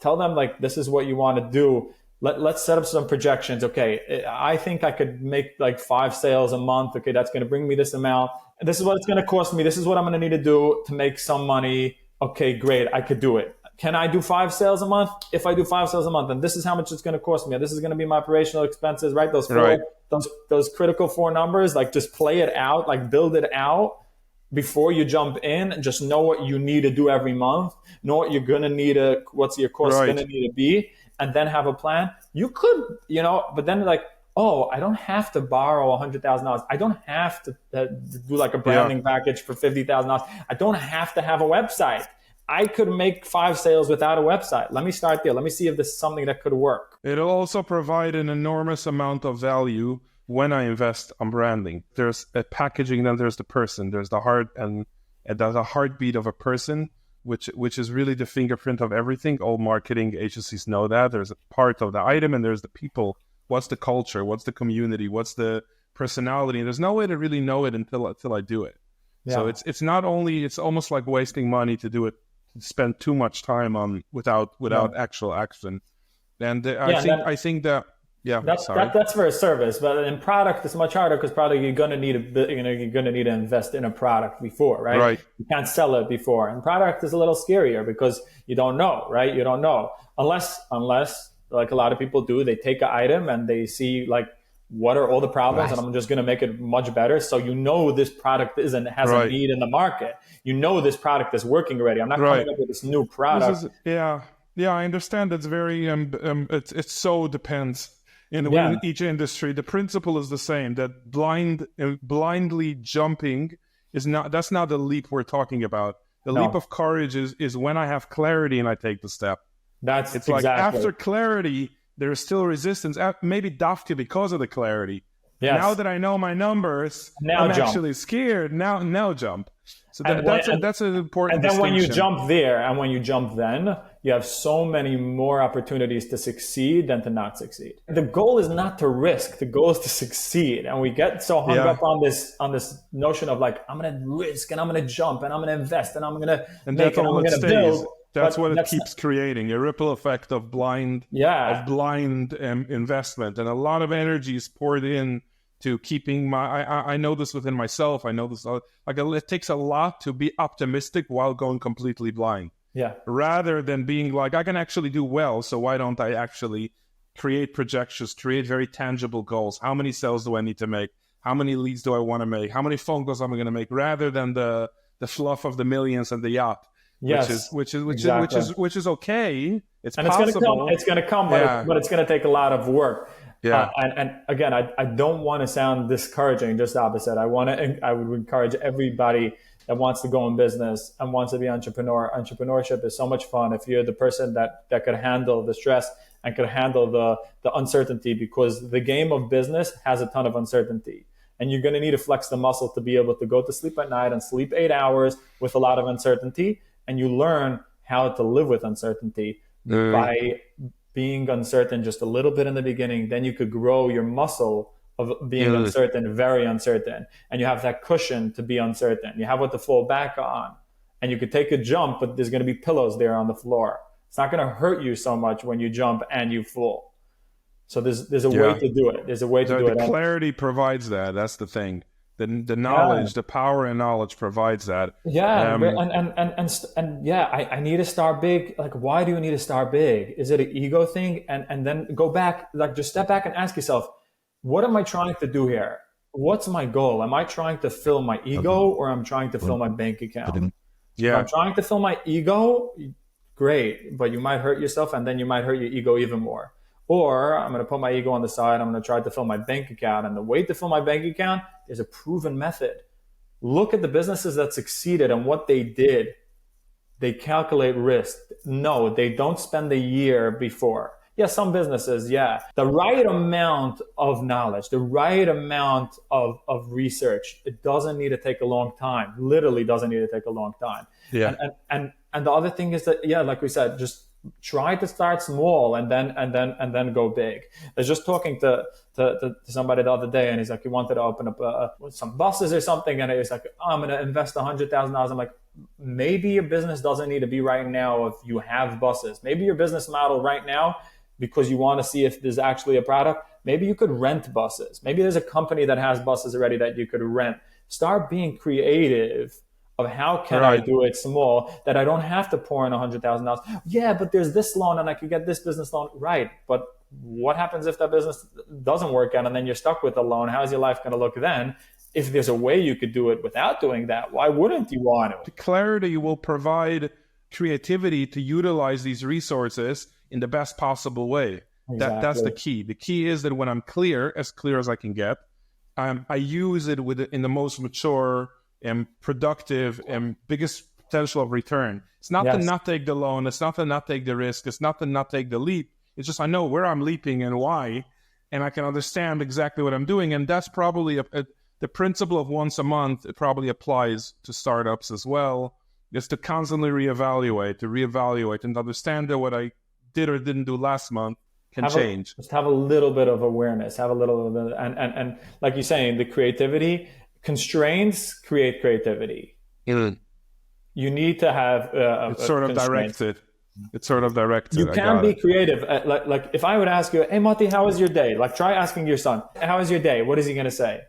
tell them, like, this is what you want to do. Let's set up some projections. Okay, I think I could make like 5 sales a month. Okay, that's going to bring me this amount. This is what it's going to cost me. This is what I'm going to need to do to make some money. Okay, great. I could do it. Can I do 5 sales a month? If I do 5 sales a month, then this is how much it's going to cost me. This is going to be my operational expenses, right? Those critical 4 numbers, like just play it out, like build it out before you jump in. Just know what you need to do every month. Know what you're going to need what's your cost going to need to be, and then have a plan. You could, but then like, oh, I don't have to borrow $100,000. I don't have to do like a branding package for $50,000. I don't have to have a website. I could make 5 sales without a website. Let me start there. Let me see if this is something that could work. It'll also provide an enormous amount of value when I invest on branding. There's a packaging, then there's the person. There's the heart, and there's a heartbeat of a person, which is really the fingerprint of everything. All marketing agencies know that. There's a part of the item, and there's the people. What's the culture? What's the community? What's the personality? And there's no way to really know it until I do it. Yeah. So it's almost like wasting money to do it. Spend too much time on without actual action, and I think that that's for a service, but in product it's much harder, because product you're gonna need to invest in a product before, right? You can't sell it before, and product is a little scarier because you don't know, right? You don't know unless like a lot of people do, they take an item and they see like, what are all the problems, and I'm just going to make it much better. So this product has a need in the market. This product is working already. I'm not coming up with this new product. I understand. It's very it so depends in each industry. The principle is the same. That blindly jumping that's not the leap we're talking about. The leap of courage is when I have clarity and I take the step. It's like after clarity, there is still resistance, maybe dafka because of the clarity. Yes. Now that I know my numbers, I'm actually scared. Now jump. So that's an important distinction. And then when you jump there, and when you jump then, you have so many more opportunities to succeed than to not succeed. The goal is not to risk. The goal is to succeed. And we get so hung up on this notion of like, I'm going to risk, and I'm going to jump, and I'm going to invest, and I'm going to make it, I'm going to build. That's what it keeps creating, a ripple effect of blind investment, and a lot of energy is poured in to keeping I know this within myself. I know this it takes a lot to be optimistic while going completely blind. Yeah. Rather than being like, I can actually do well, so why don't I actually create projections, create very tangible goals? How many sales do I need to make? How many leads do I want to make? How many phone calls am I going to make? Rather than the fluff of the millions and the yacht. Yes, which is okay. It's possible. It's going to come, but it's going to take a lot of work. Yeah. And again, I don't want to sound discouraging. Just the opposite. I would encourage everybody that wants to go in business and wants to be an entrepreneur. Entrepreneurship is so much fun if you're the person that could handle the stress and could handle the uncertainty, because the game of business has a ton of uncertainty. And you're going to need to flex the muscle to be able to go to sleep at night and sleep 8 hours with a lot of uncertainty. And you learn how to live with uncertainty by being uncertain just a little bit in the beginning. Then you could grow your muscle of being uncertain, very uncertain. And you have that cushion to be uncertain. You have what to fall back on. And you could take a jump, but there's going to be pillows there on the floor. It's not going to hurt you so much when you jump and you fall. So there's a way to do it. There's a way to do it. The clarity provides that. That's the thing. The knowledge, the power and knowledge provides that. Yeah, and yeah, I need to start big. Like, why do you need to start big? Is it an ego thing? And then go back, like just step back and ask yourself, what am I trying to do here? What's my goal? Am I trying to fill my ego or I'm trying to fill my bank account? Yeah. If I'm trying to fill my ego, great, but you might hurt yourself and then you might hurt your ego even more. Or I'm going to put my ego on the side. I'm going to try to fill my bank account. And the way to fill my bank account is a proven method. Look at the businesses that succeeded and what they did. They calculate risk. No, they don't spend a year before. Yeah, some businesses, yeah. The right amount of knowledge, the right amount of research, it doesn't need to take a long time. Literally doesn't need to take a long time. Yeah. And the other thing is that, yeah, like we said, just try to start small and then go big. I was just talking to somebody the other day, and he's like, he wanted to open up some buses or something, and he's like, oh, I'm going to invest $100,000. I'm like, maybe your business doesn't need to be right now if you have buses. Maybe your business model right now, because you want to see if there's actually a product, maybe you could rent buses. Maybe there's a company that has buses already that you could rent. Start being creative of how can I do it small, that I don't have to pour in $100,000. Yeah, but there's this loan and I could get this business loan. Right, but what happens if that business doesn't work out and then you're stuck with a loan? How's your life going to look then? If there's a way you could do it without doing that, why wouldn't you want to? The clarity will provide creativity to utilize these resources in the best possible way. Exactly. That's the key. The key is that when I'm clear as I can get, I use it in the most mature and productive and biggest potential of return. It's not to not take the loan. It's not to not take the risk. It's not to not take the leap. It's just I know where I'm leaping and why, and I can understand exactly what I'm doing. And that's probably the principle of once a month. It probably applies to startups as well. Is to constantly reevaluate, and understand that what I did or didn't do last month can change. Just have a little bit of awareness. Have a little bit, and like you're saying, the creativity. Constraints create creativity. You need to have it's sort of directed. It's sort of directed. You can be creative. Like if I would ask you, hey, Motty, how was your day? Like try asking your son, how was your day? What is he going to say?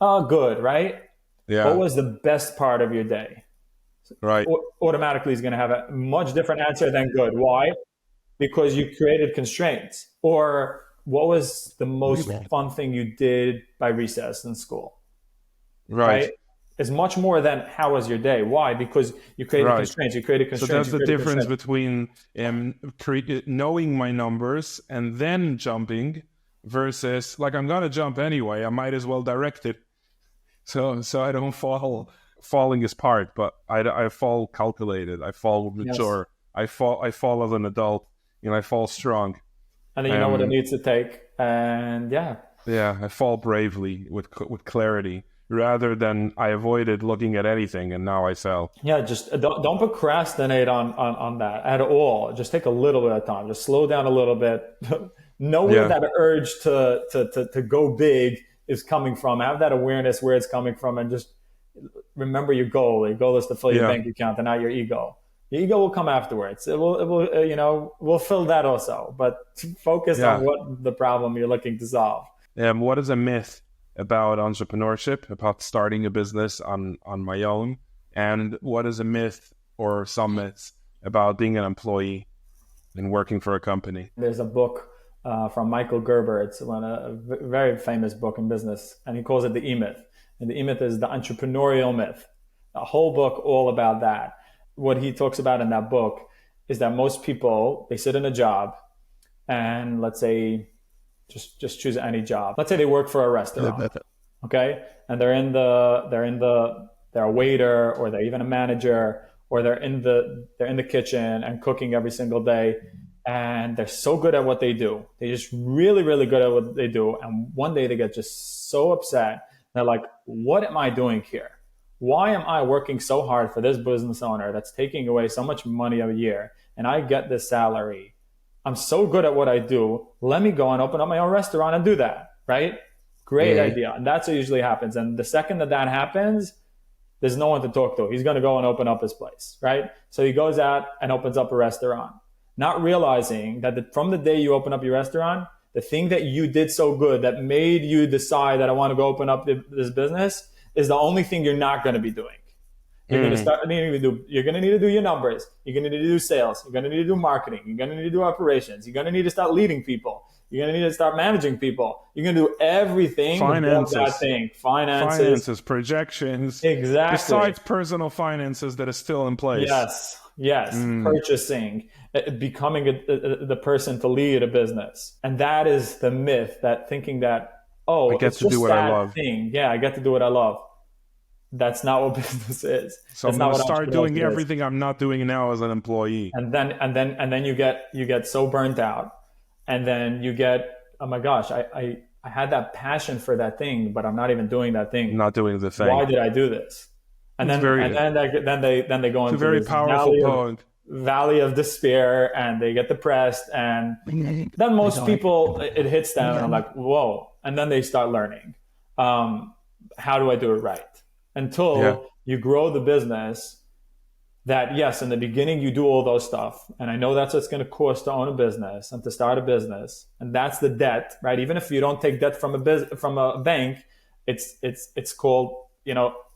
Oh, good, right? Yeah. What was the best part of your day? Right. Automatically, he's going to have a much different answer than good. Why? Because you created constraints. Or what was the most fun thing you did by recess in school? Right. It's much more than how was your day. Why? Because you created constraints. You created constraints. So that's the difference between knowing my numbers and then jumping versus like I'm gonna jump anyway. I might as well direct it. So I don't fall. Falling is part, but I fall calculated. I fall mature. Yes. I fall as an adult. I fall strong. And then you know what it needs to take. And I fall bravely with clarity. Rather than I avoided looking at anything and now I fell. Yeah, just don't procrastinate on that at all. Just take a little bit of time. Just slow down a little bit. Know where that urge to go big is coming from. Have that awareness where it's coming from, and just remember your goal. Your goal is to fill your bank account and not your ego. Your ego will come afterwards. It will we'll fill that also. But focus on what the problem you're looking to solve. What is a myth about entrepreneurship, about starting a business on my own, and what is a myth or some myths about being an employee and working for a company? There's a book from Michael Gerber. It's a very famous book in business, and he calls it the E-Myth. And the E-Myth is the entrepreneurial myth. A whole book all about that. What he talks about in that book is that most people, they sit in a job, and let's say, just choose any job. Let's say they work for a restaurant, okay? And they're a waiter, or they're even a manager, or they're in the kitchen and cooking every single day, and they're so good at what they do. They're just really, really good at what they do. And one day they get just so upset. They're like, what am I doing here? why am I working so hard for this business owner that's taking away so much money a year and I get this salary? I'm so good at what I do. Let me go and open up my own restaurant and do that, right? Great idea. And that's what usually happens. And the second that happens, there's no one to talk to. He's going to go and open up his place, right? So he goes out and opens up a restaurant, not realizing that from the day you open up your restaurant, the thing that you did so good that made you decide that I want to go open up this business is the only thing you're not going to be doing. You're going to start needing to do. You're going to need to do your numbers. You're going to need to do sales. You're going to need to do marketing. You're going to need to do operations. You're going to need to start leading people. You're going to need to start managing people. You're going to do everything. Finances, that thing. Finances, projections. Exactly. Besides personal finances that is still in place. Yes. Purchasing, becoming the person to lead a business, and that is the myth. That thinking that I get to do what I love. I get to do what I love. That's not what business is. So I'm going to start doing everything I'm not doing now as an employee. And then you get so burnt out, and then you get, oh my gosh, I had that passion for that thing, but I'm not even doing that thing. Not doing the thing. Why did I do this? And then they go into a very powerful valley of despair, and they get depressed, and then most people it hits them, and I'm like, whoa, and then they start learning, how do I do it right? Until you grow the business, that yes, in the beginning you do all those stuff. And I know that's what it's going to cost to own a business and to start a business. And that's the debt, right? Even if you don't take debt from a bank, it's called,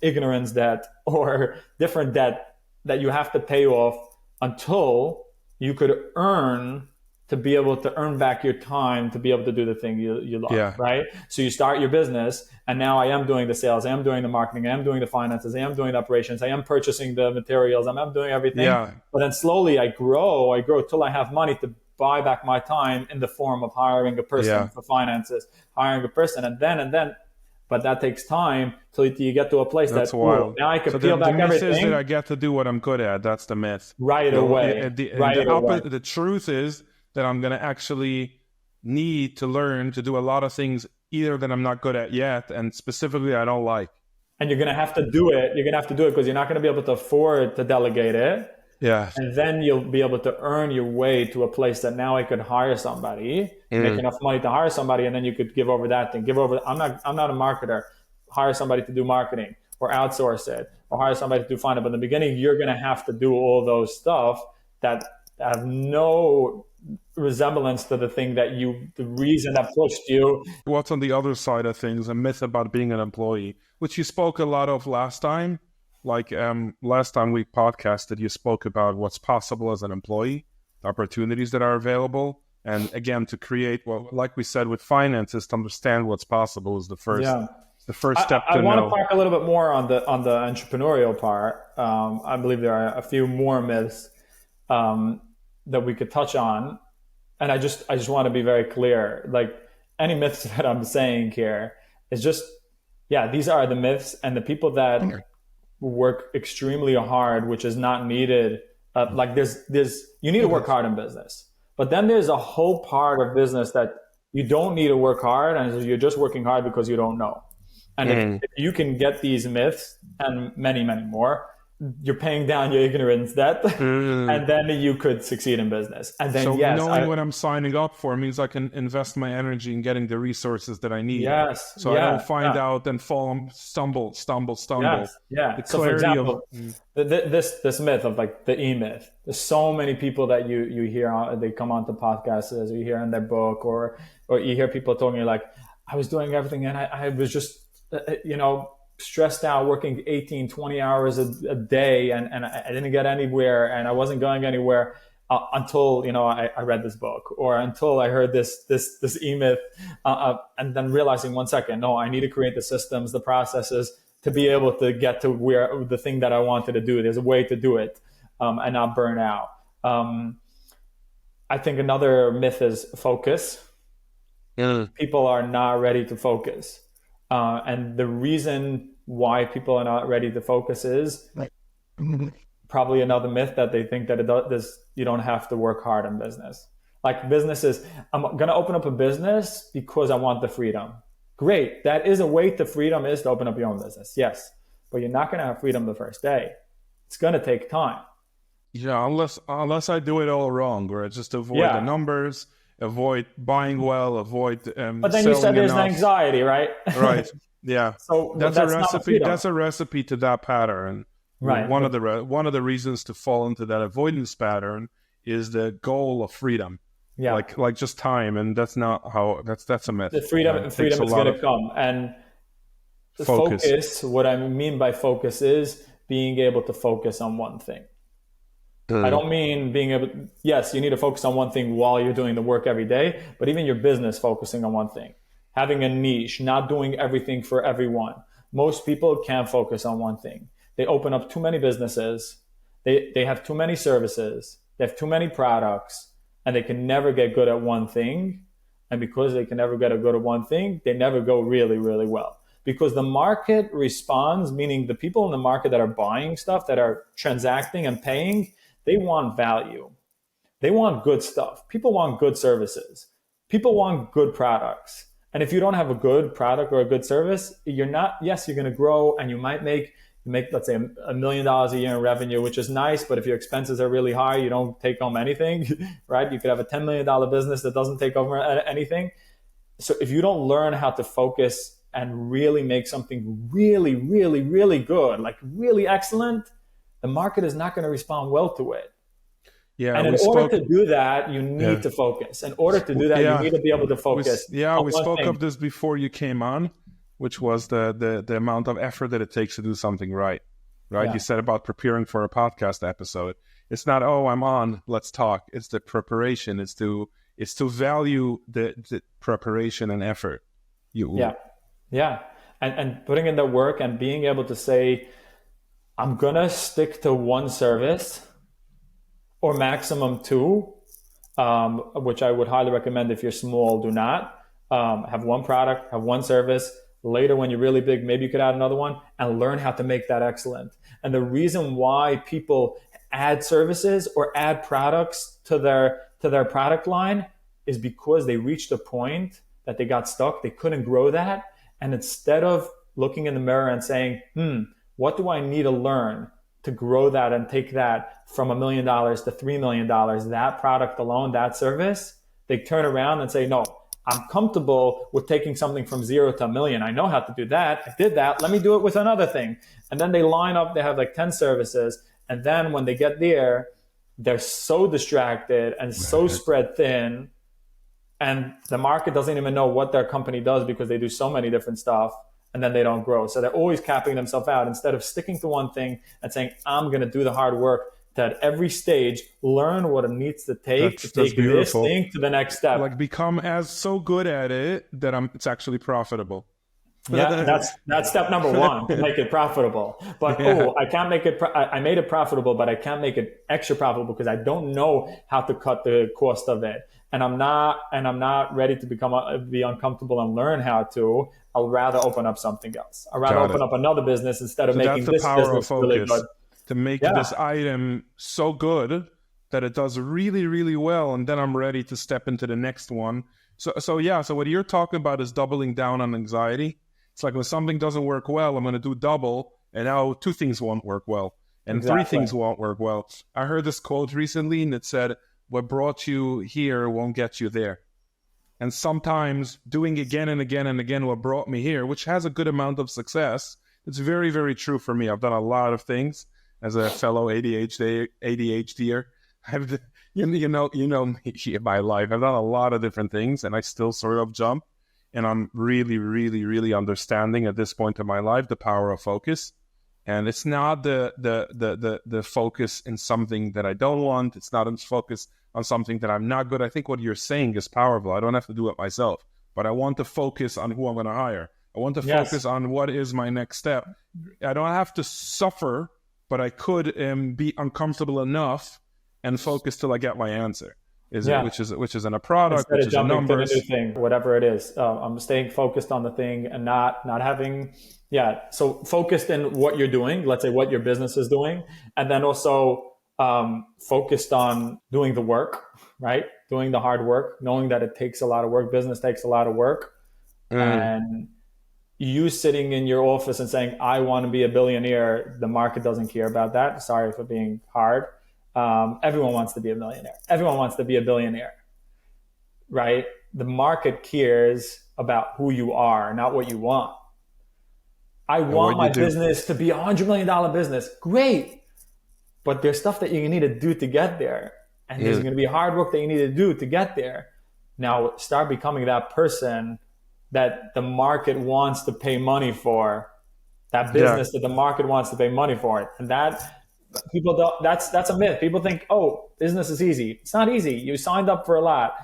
ignorance debt or different debt that you have to pay off until you could earn to be able to earn back your time to be able to do the thing you love, right? So you start your business, and now I am doing the sales, I am doing the marketing, I am doing the finances, I am doing the operations, I am purchasing the materials, I'm doing everything. But then slowly I grow till I have money to buy back my time in the form of hiring a person for finances, hiring a person, and then. But that takes time till you get to a place that's wild. Now I can peel back everything. The myth is that I get to do what I'm good at. That's the myth. Right away. The truth is that I'm going to actually need to learn to do a lot of things either that I'm not good at yet, and specifically I don't like. And you're going to have to do it. You're going to have to do it because you're not going to be able to afford to delegate it. Yeah. And then you'll be able to earn your way to a place that now I could hire somebody, make enough money to hire somebody, and then you could give over that thing. I'm not a marketer. Hire somebody to do marketing or outsource it or hire somebody to do finance. But in the beginning, you're going to have to do all those stuff that have no resemblance to the thing the reason that pushed you. What's on the other side of things, a myth about being an employee, which you spoke a lot of last time. Like last time we podcasted, you spoke about what's possible as an employee, the opportunities that are available. And again, to create, like we said with finances, to understand what's possible is the first step to know. I want to talk a little bit more on the entrepreneurial part. I believe there are a few more myths that we could touch on. And I just want to be very clear. Like any myths that I'm saying here is just, these are the myths, and the people that work extremely hard, which is not needed. Like you need to work hard in business, but then there's a whole part of business that you don't need to work hard, and you're just working hard because you don't know. And if you can get these myths and many, many more, you're paying down your ignorance debt, and then you could succeed in business. And then, knowing what I'm signing up for means I can invest my energy in getting the resources that I need. I don't find out and stumble. The so, for example, this myth of like the E-myth. There's so many people that you hear, they come onto podcasts, or you hear in their book, or you hear people talking like, I was doing everything, and I was just, stressed out, working 18, 20 hours a day, and I didn't get anywhere, and I wasn't going anywhere until I read this book, or until I heard this E-myth, and then realizing 1 second, no, I need to create the systems, the processes to be able to get to where the thing that I wanted to do. There's a way to do it and not burn out. I think another myth is focus. People are not ready to focus. And the reason why people are not ready to focus is probably another myth that they think that you don't have to work hard in business. Like businesses, I'm going to open up a business because I want the freedom. Great. That is a way to freedom, is to open up your own business. Yes. but you're not going to have freedom the first day. It's going to take time. Yeah, unless I do it all wrong, where I just avoid the Yeah. numbers, avoid buying well, avoid But then you said selling there's an enough. anxiety, right? Right. Yeah. So That's a that's not recipe. freedom. That's a recipe to that pattern. Right. One of the reasons to fall into that avoidance pattern is the goal of freedom, Yeah. like just time, and that's not how. That's a myth. The freedom It takes a is lot going to of come. And the focus. focus, what I mean by focus is being able to focus on one thing. I don't mean being able, yes, you need to focus on one thing while you're doing the work every day, but even your business focusing on one thing, having a niche, not doing everything for everyone. Most people can't focus on one thing. They open up too many businesses. They have too many services. They have too many products, and they can never get good at one thing. And because they can never get good at one thing, they never go really, really well. Because the market responds, meaning the people in the market that are buying stuff, that are transacting and paying, they want value. They want good stuff. People want good services. People want good products. And if you don't have a good product or a good service, you're not, yes, you're going to grow and you might make, let's say, $1 million a year in revenue, which is nice. But if your expenses are really high, you don't take home anything, right? You could have a $10 million business that doesn't take home anything. So if you don't learn how to focus and really make something really, really, really good, like really excellent, the market is not going to respond well to it. Yeah, And in order to do that, you need to focus. In order to do that, you need to be able to focus. We spoke of this before you came on, which was the amount of effort that it takes to do something right. Yeah. You said about preparing for a podcast episode. It's not, oh, I'm on, let's talk. It's the preparation. It's to value the preparation and effort. And putting in the work and being able to say, I'm going to stick to one service or maximum two, which I would highly recommend. If you're small, do not have one product, have one service. Later, when you're really big, maybe you could add another one and learn how to make that excellent. And the reason why people add services or add products to their product line is because they reached a point that they got stuck. They couldn't grow that. And instead of looking in the mirror and saying, what do I need to learn to grow that and take that from $1 million to $3 million, that product alone, that service, they turn around and say, no, I'm comfortable with taking something from 0 to $1 million. I know how to do that. I did that. Let me do it with another thing. And then they line up, they have like 10 services. And then when they get there, they're so distracted and so spread thin. And the market doesn't even know what their company does because they do so many different stuff. And then they don't grow. So they're always capping themselves out instead of sticking to one thing and saying, I'm going to do the hard work to at every stage learn what it needs to take to take this thing to the next step. Like become so good at it that it's actually profitable. Yeah, that's step number one, to make it profitable. But I can't make it. I made it profitable, but I can't make it extra profitable because I don't know how to cut the cost of it, and I'm not ready to be uncomfortable and learn how to. I'll rather open up something else. I'd rather open up another business instead of making this business really good. To make this item so good that it does really, really well, and then I'm ready to step into the next one. So what you're talking about is doubling down on anxiety. It's like when something doesn't work well, I'm going to do double, and now 2 things won't work well, and 3 things won't work well. I heard this quote recently, and it said, what brought you here won't get you there. And sometimes doing again and again and again what brought me here, which has a good amount of success, it's very, very true for me. I've done a lot of things as a fellow ADHDer. You know me in my life. I've done a lot of different things, and I still sort of jump. And I'm really, really, really understanding at this point in my life the power of focus. And it's not the focus in something that I don't want. It's not a focus on something that I'm not good. I think what you're saying is powerful. I don't have to do it myself, but I want to focus on who I'm going to hire. I want to focus on what is my next step. I don't have to suffer, but I could be uncomfortable enough and focus till I get my answer. Which is in a product, instead which of is in numbers, to the new thing, whatever it is. I'm staying focused on the thing and not having. So focused in what you're doing. Let's say what your business is doing, and then also focused on doing the work, right? Doing the hard work, knowing that it takes a lot of work. Business takes a lot of work, and you sitting in your office and saying, I want to be a billionaire, the market doesn't care about that. Sorry for being hard. Everyone wants to be a millionaire. Everyone wants to be a billionaire, right? The market cares about who you are, not what you want. I want my business to be $100 million business. Great. But there's stuff that you need to do to get there. And there's going to be hard work that you need to do to get there. Now start becoming that person that the market wants to pay money for, that business that the market wants to pay money for it. And that people don't, that's a myth. People think, oh, business is easy. It's not easy. You signed up for a lot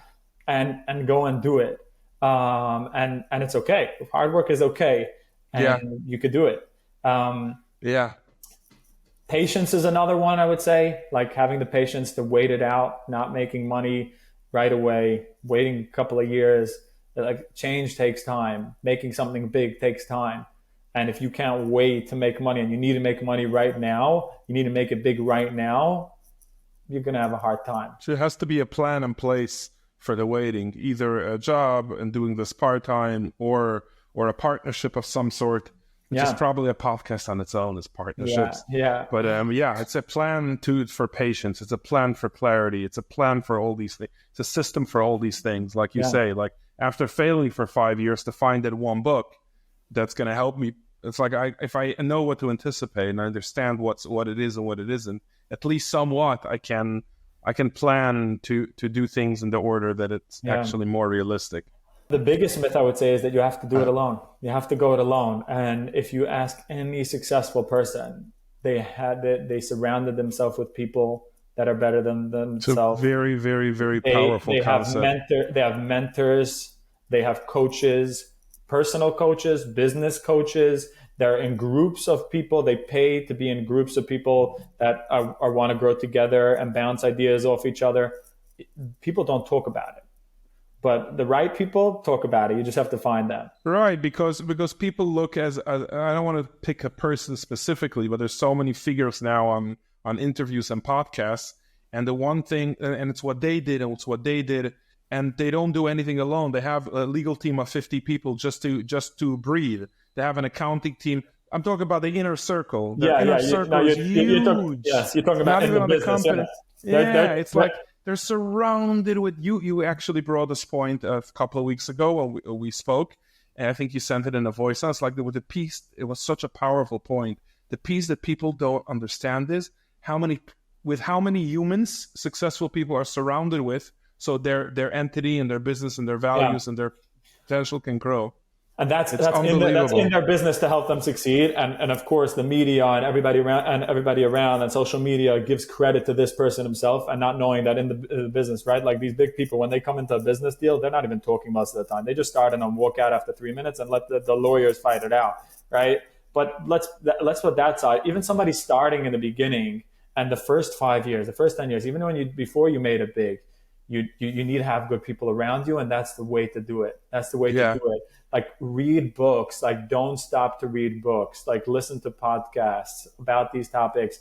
and go and do it. And it's okay. Hard work is okay. And you could do it. Patience is another one, I would say, like having the patience to wait it out, not making money right away, waiting a couple of years. Like change takes time. Making something big takes time. And if you can't wait to make money and you need to make money right now, you need to make it big right now, you're going to have a hard time. So there has to be a plan in place for the waiting, either a job and doing this part-time or a partnership of some sort, which is probably a podcast on its own, is partnerships. But it's a plan for patience. It's a plan for clarity. It's a plan for all these things. It's a system for all these things. Like you say, like after failing for 5 years to find that one book that's going to help me. It's like if I know what to anticipate and I understand what it is and what it isn't, at least somewhat I can plan to do things in the order that it's actually more realistic. The biggest myth I would say is that you have to do it alone. You have to go it alone. And if you ask any successful person, they surrounded themselves with people that are better than themselves. It's a very, very, very powerful concept. They have mentors, they have coaches, personal coaches, business coaches. They're in groups of people. They pay to be in groups of people that are want to grow together and bounce ideas off each other. People don't talk about it. But the right people talk about it. You just have to find them. Right, because people look I don't want to pick a person specifically, but there's so many figures now on interviews and podcasts. And the one thing, and it's what they did, and it's what they did, and they don't do anything alone. They have a legal team of 50 people just to breathe. They have an accounting team. I'm talking about the inner circle. The inner circle is huge. You're talking about not even on the business, company. It's like they're surrounded with you. You actually brought this point a couple of weeks ago when we spoke, and I think you sent it in a voice. It's like with the piece, it was such a powerful point. The piece that people don't understand is how many humans successful people are surrounded with, so their entity and their business and their values and their potential can grow. And that's in their business to help them succeed. And of course, the media and everybody around and social media gives credit to this person himself and not knowing that in the business, right? Like these big people, when they come into a business deal, they're not even talking most of the time. They just start and then walk out after 3 minutes and let the lawyers fight it out, right? But let's put that side. Even somebody starting in the beginning and the first 5 years, the first 10 years, even before you made it big, you need to have good people around you, and that's the way to do it. That's the way to do it. Like read books, like don't stop to read books, like listen to podcasts about these topics,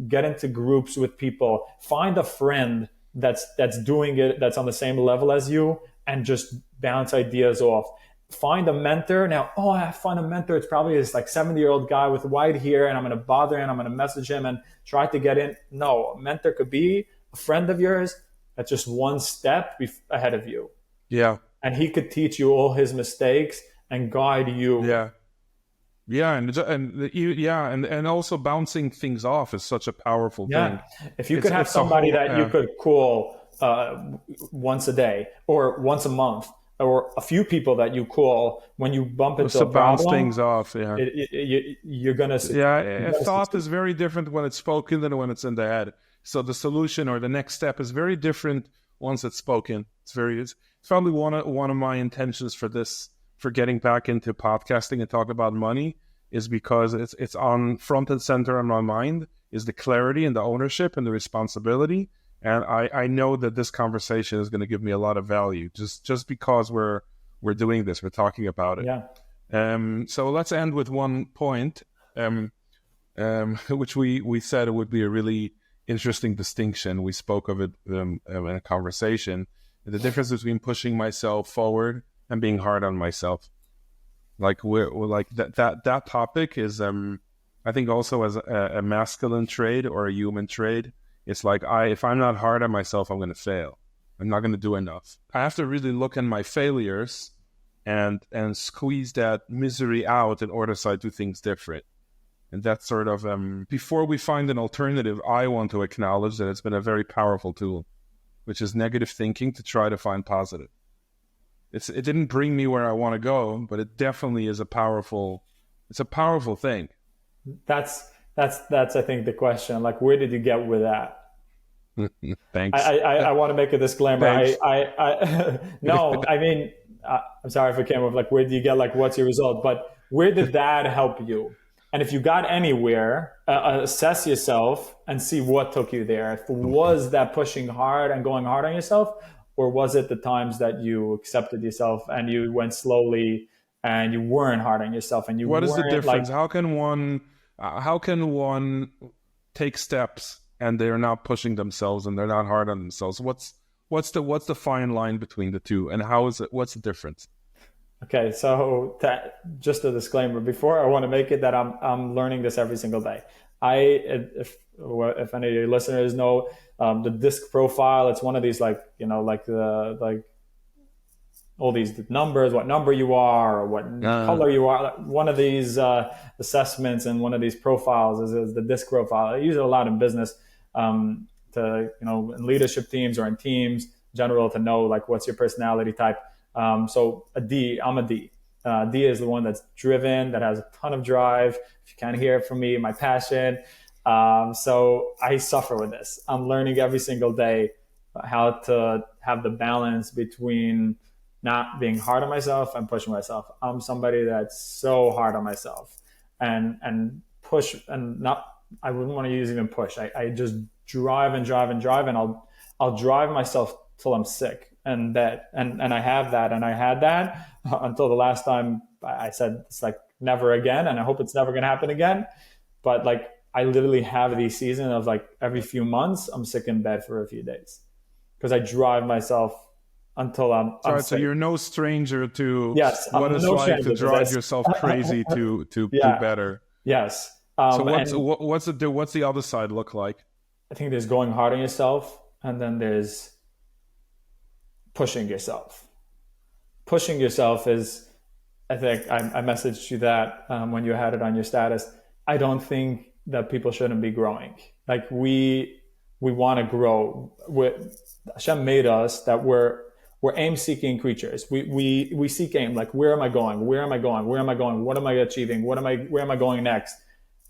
get into groups with people, find a friend that's doing it, that's on the same level as you, and just bounce ideas off. Find a mentor. Now, I find a mentor. It's probably this like 70-year-old guy with white hair, and I'm going to bother him. I'm going to message him and try to get in. No, a mentor could be a friend of yours that's just one step ahead of you. Yeah. And he could teach you all his mistakes and guide you. And also bouncing things off is such a powerful thing. If you could have somebody that you could call once a day or once a month, or a few people that you call when you bump into a problem, bounce things off. You're gonna. A thought is very different when it's spoken than when it's in the head. So the solution or the next step is very different once it's spoken. It's probably one of my intentions for getting back into podcasting and talk about money is because it's on front and center in my mind is the clarity and the ownership and the responsibility. And I know that this conversation is going to give me a lot of value just because we're doing this, we're talking about it. So let's end with one point, which we said it would be a really interesting distinction. We spoke of it in a conversation. The difference between pushing myself forward and being hard on myself. Like we're like that topic is I think also as a masculine trait or a human trait. It's like if I'm not hard on myself, I'm going to fail. I'm not going to do enough. I have to really look at my failures and squeeze that misery out in order so I do things different. And that's sort of before we find an alternative, I want to acknowledge that it's been a very powerful tool, which is negative thinking to try to find positive. It didn't bring me where I want to go, but it definitely is a powerful thing. That's I think the question. Like, where did you get with that? Thanks. I want to make a disclaimer. Thanks. No, I mean, I'm sorry if I came with like, where do you get, like, what's your result? But where did that help you? And if you got anywhere, assess yourself and see what took you there. If was that pushing hard and going hard on yourself, or was it the times that you accepted yourself and you went slowly and you weren't hard on yourself and you What is the weren't, difference? like, How can one take steps and they're not pushing themselves and they're not hard on themselves? What's the fine line between the two, and what's the difference? Okay, so just a disclaimer before I want to make it that I'm learning this every single day. If any of your listeners know the disc profile, it's one of these, like, you know, like all these numbers, what number you are or what color you are. One of these assessments and one of these profiles is the disc profile. I use it a lot in business, in leadership teams or in teams in general, to know, like, what's your personality type. So I'm a D. D is the one that's driven, that has a ton of drive. If you can't hear it from me, my passion. So I suffer with this. I'm learning every single day how to have the balance between not being hard on myself and pushing myself. I'm somebody that's so hard on myself and push, and not, I wouldn't want to use even push. I just drive and I'll drive myself till I'm sick. And I have that, and I had that until the last time I said it's like never again, and I hope it's never going to happen again. But like, I literally have these seasons of, like, every few months I'm sick in bed for a few days because I drive myself until I'm So sick. you're no stranger to what it's like to drive yourself crazy to do better. Yes. So what's the other side look like? I think there's going hard on yourself, and then there's pushing yourself. Pushing yourself is, I think I messaged you that when you had it on your status. I don't think that people shouldn't be growing. Like, we want to grow. Hashem made us that we're aim-seeking creatures. We seek aim. Like, where am I going? Where am I going? Where am I going? What am I achieving? Where am I going next?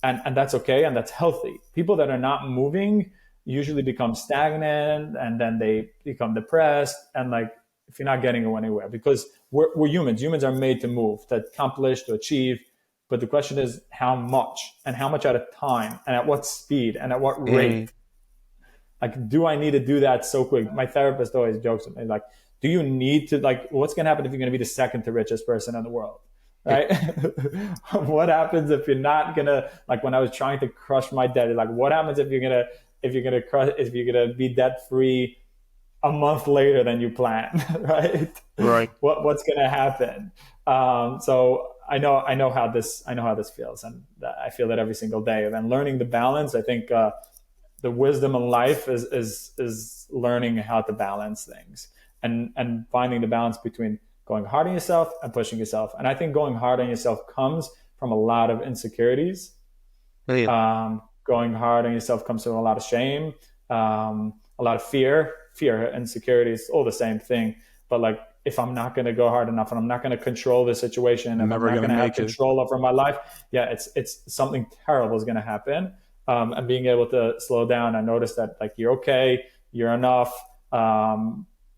And that's okay, and that's healthy. People that are not moving usually become stagnant, and then they become depressed, and, like, if you're not getting anywhere, because we're humans are made to move, to accomplish, to achieve. But the question is how much at a time, and at what speed, and at what rate. Like, do I need to do that so quick? My therapist always jokes with me, like, do you need to, like, what's going to happen if you're going to be the second to richest person in the world? Right? What happens if you're not going to, like, when I was trying to crush my debt, like, what happens if you're going to be debt free a month later than you planned, right? Right. What's going to happen? So I know how this feels, and I feel that every single day. And then learning the balance, I think the wisdom in life is learning how to balance things and finding the balance between going hard on yourself and pushing yourself. And I think going hard on yourself comes from a lot of insecurities. Going hard on yourself comes from a lot of shame, a lot of fear, insecurities, all the same thing. But, like, if I'm not going to go hard enough and I'm not going to control the situation, and I'm not going to have control over my life, it's something terrible is going to happen. And being able to slow down and notice that, like, you're okay, you're enough,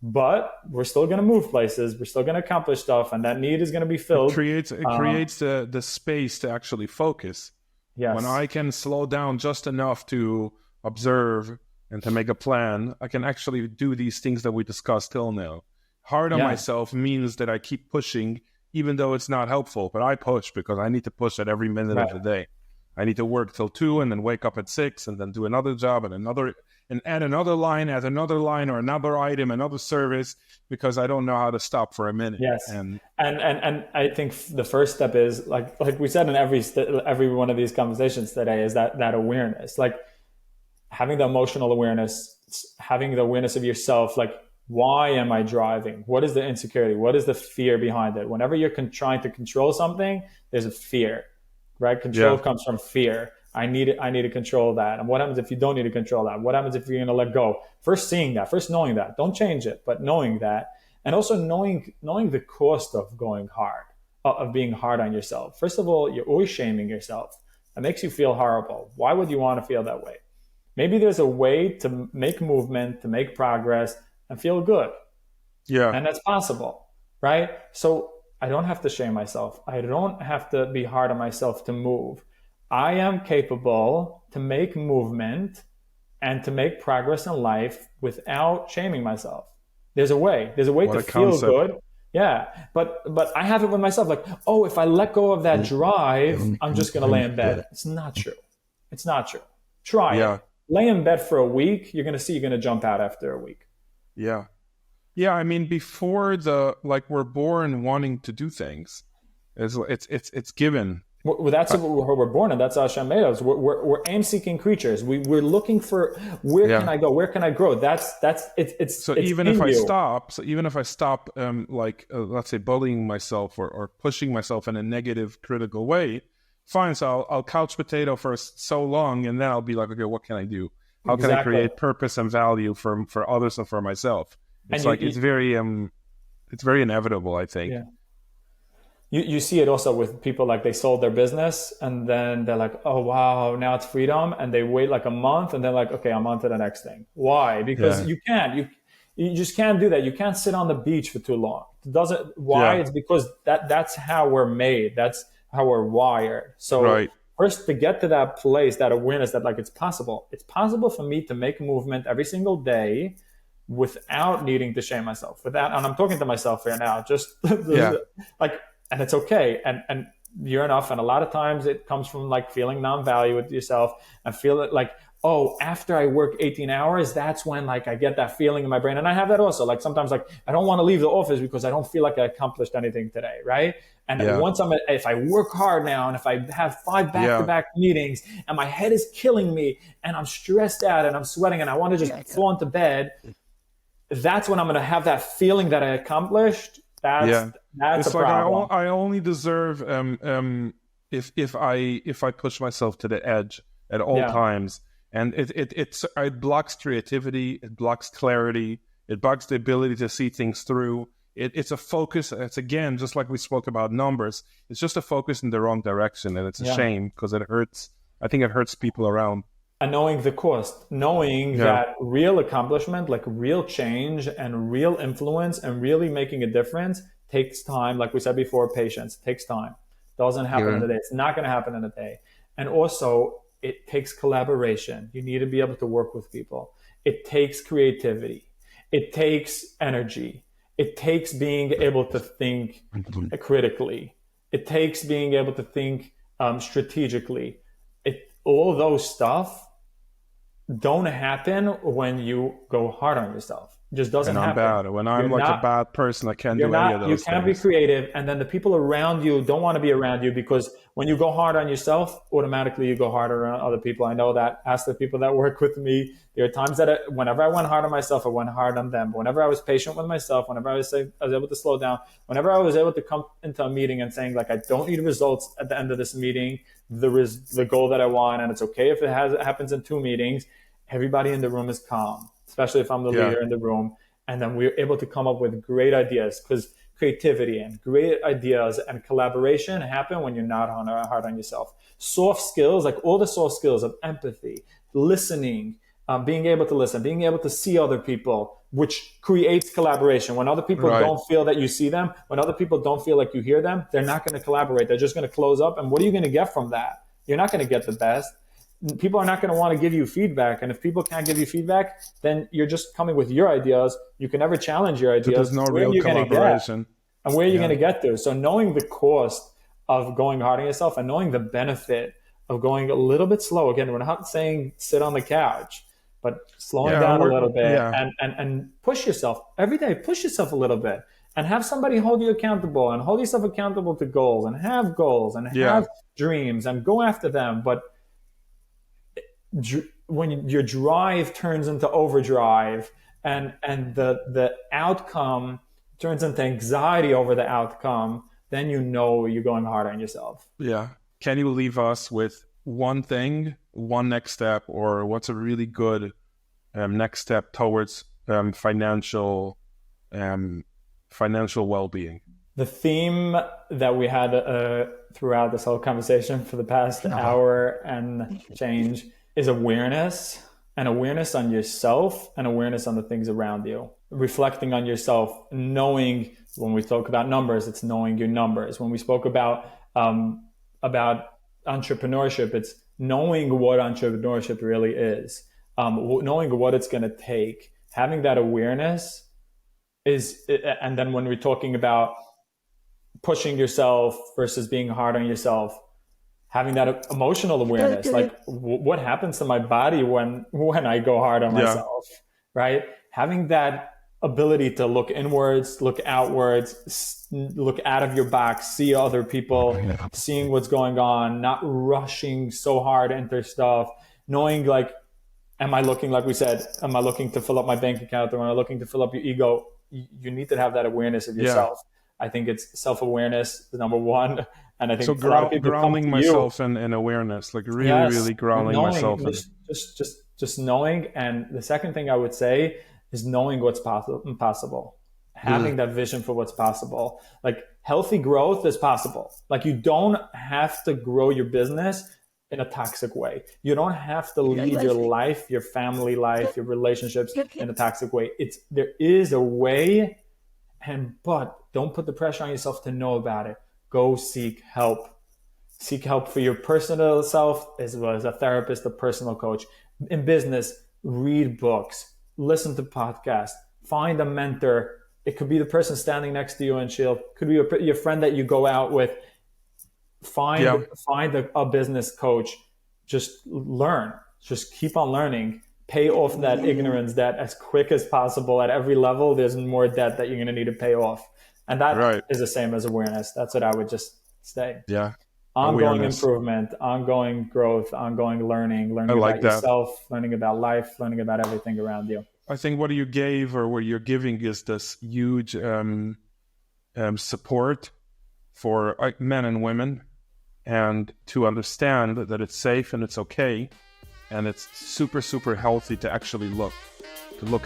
but we're still going to move places, we're still going to accomplish stuff, and that need is going to be filled. It creates the space to actually focus. Yes. When I can slow down just enough to observe and to make a plan, I can actually do these things that we discussed till now. Hard on myself means that I keep pushing, even though it's not helpful, but I push because I need to push at every minute of the day. I need to work till 2 and then wake up at 6 and then do another job and add another line or another item, another service, because I don't know how to stop for a minute. Yes. And I think the first step is like we said in every one of these conversations today, is that awareness, like having the emotional awareness, having the awareness of yourself. Like, why am I driving? What is the insecurity? What is the fear behind it? Whenever you're trying to control something, there's a fear, right? Control comes from fear. I need to control that. And what happens if you don't need to control that? What happens if you're going to let go? First seeing that, first knowing that. Don't change it, but knowing that. And also knowing the cost of going hard, of being hard on yourself. First of all, you're always shaming yourself. That makes you feel horrible. Why would you want to feel that way? Maybe there's a way to make movement, to make progress, and feel good. Yeah. And that's possible, right? So I don't have to shame myself. I don't have to be hard on myself to move. I am capable to make movement and to make progress in life without shaming myself. There's a way to feel good. Yeah. But I have it with myself. Like, oh, if I let go of that drive, I'm just going to lay in bed. It's not true. It's not true. Try it. Lay in bed for a week. You're going to see you're going to jump out after a week. Yeah. Yeah. I mean, before we're born wanting to do things. It's given. Well, that's what we're born in. That's Hashem made us. We're aim-seeking creatures. We're looking for where can I go? Where can I grow? It's so even if I stop, let's say bullying myself or pushing myself in a negative, critical way, fine. So I'll couch potato for so long, and then I'll be like, okay, what can I do? How can I create purpose and value for others and for myself? It's it's very inevitable, I think. Yeah. You see it also with people, like they sold their business and then they're like, oh, wow, now it's freedom. And they wait like a month and they're like, okay, I'm on to the next thing. Why? Because you just can't do that. You can't sit on the beach for too long. Why? It's because that's how we're made. That's how we're wired. So first, to get to that place, that awareness that like it's possible for me to make a movement every single day without needing to shame myself. And I'm talking to myself here now, and it's okay. And you're enough. And a lot of times it comes from like feeling non-value with yourself and feel it like, oh, after I work 18 hours, that's when like I get that feeling in my brain. And I have that also. Like sometimes like I don't want to leave the office because I don't feel like I accomplished anything today, right? And if I work hard now and if I have 5 back-to-back meetings and my head is killing me and I'm stressed out and I'm sweating and I want to just fall into bed, that's when I'm going to have that feeling that I accomplished. That's it's a like problem. I only deserve if I push myself to the edge at all times, and it blocks creativity, it blocks clarity, it blocks the ability to see things through. It's a focus. It's again just like we spoke about numbers. It's just a focus in the wrong direction, and it's a shame because it hurts. I think it hurts people around. And knowing the cost, knowing that real accomplishment, like real change and real influence and really making a difference takes time. Like we said before, patience takes time. Doesn't happen in a day. It's not going to happen in a day. And also it takes collaboration. You need to be able to work with people. It takes creativity. It takes energy. It takes being able to think critically. It takes being able to think strategically. All those stuff don't happen when you go hard on yourself. It just doesn't happen. Bad. When I'm a bad person, I can't do any of those things. You can't be creative, and then the people around you don't want to be around you because when you go hard on yourself, automatically you go harder on other people. I know that. Ask the people that work with me. There are times that whenever I went hard on myself, I went hard on them. But whenever I was patient with myself, whenever I was able to slow down, whenever I was able to come into a meeting and saying like, I don't need results at the end of this meeting. There is the goal that I want, and it's okay if it happens in 2 meetings. Everybody in the room is calm, especially if I'm the leader in the room. And then we're able to come up with great ideas because creativity and great ideas and collaboration happen when you're not hard on yourself. Soft skills, like all the soft skills of empathy, listening, being able to listen, being able to see other people, which creates collaboration. When other people don't feel that you see them, when other people don't feel like you hear them, they're not going to collaborate. They're just going to close up. And what are you going to get from that? You're not going to get the best. People are not going to want to give you feedback. And if people can't give you feedback, then you're just coming with your ideas. You can never challenge your ideas. But there's no real collaboration. And where are you going to get to? So knowing the cost of going hard on yourself and knowing the benefit of going a little bit slow. Again, we're not saying sit on the couch, but slowing Yeah, down a little bit yeah, and push yourself every day, push yourself a little bit and have somebody hold you accountable and hold yourself accountable to goals and yeah, have dreams and go after them. But when your drive turns into overdrive and the outcome turns into anxiety over the outcome, then you know you're going hard on yourself. yeah. Can you leave us with one thing, one next step, or what's a really good next step towards financial well-being? The theme that we had throughout this whole conversation for the past hour and change is awareness, and awareness on yourself and awareness on the things around you. Reflecting on yourself, knowing, when we talk about numbers, it's knowing your numbers. When we spoke about entrepreneurship, it's knowing what entrepreneurship really is, knowing what it's going to take. Having that awareness is, and then when we're talking about pushing yourself versus being hard on yourself, having that emotional awareness, like what happens to my body when I go hard on myself, right? Having that ability to look inwards, look outwards, look out of your box, see other people, seeing what's going on, not rushing so hard into stuff, knowing like, am I looking, like we said, am I looking to fill up my bank account, or am I looking to fill up your ego? You need to have that awareness of yourself. I think it's self-awareness, the number one. And I think So a lot of people grounding myself in awareness, like really grounding knowing, myself. Just knowing. And the second thing I would say is knowing what's possible. Having that vision for what's possible. Like healthy growth is possible. Like you don't have to grow your business in a toxic way. You don't have to lead your life, your family life, your relationships in a toxic way. There is a way, but don't put the pressure on yourself to know about it. Go seek help. Seek help for your personal self as well as a therapist, a personal coach. In business, read books, listen to podcasts, find a mentor. It could be the person standing next to you in Shield. Could be your friend that you go out with. Find a business coach. Just learn. Just keep on learning. Pay off that ignorance debt as quick as possible. At every level, there's more debt that you're going to need to pay off. And that is the same as awareness. That's what I would just say. Yeah. Ongoing improvement, ongoing growth, ongoing learning about yourself, learning about life, learning about everything around you. I think what you gave or what you're giving is this huge support for men and women, and to understand that it's safe and it's okay, and it's super, super healthy to actually look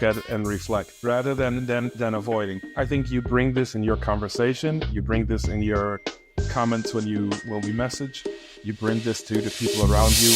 at it and reflect rather than avoiding. I think you bring this in your conversation, you bring this in your comments when we message, you bring this to the people around you.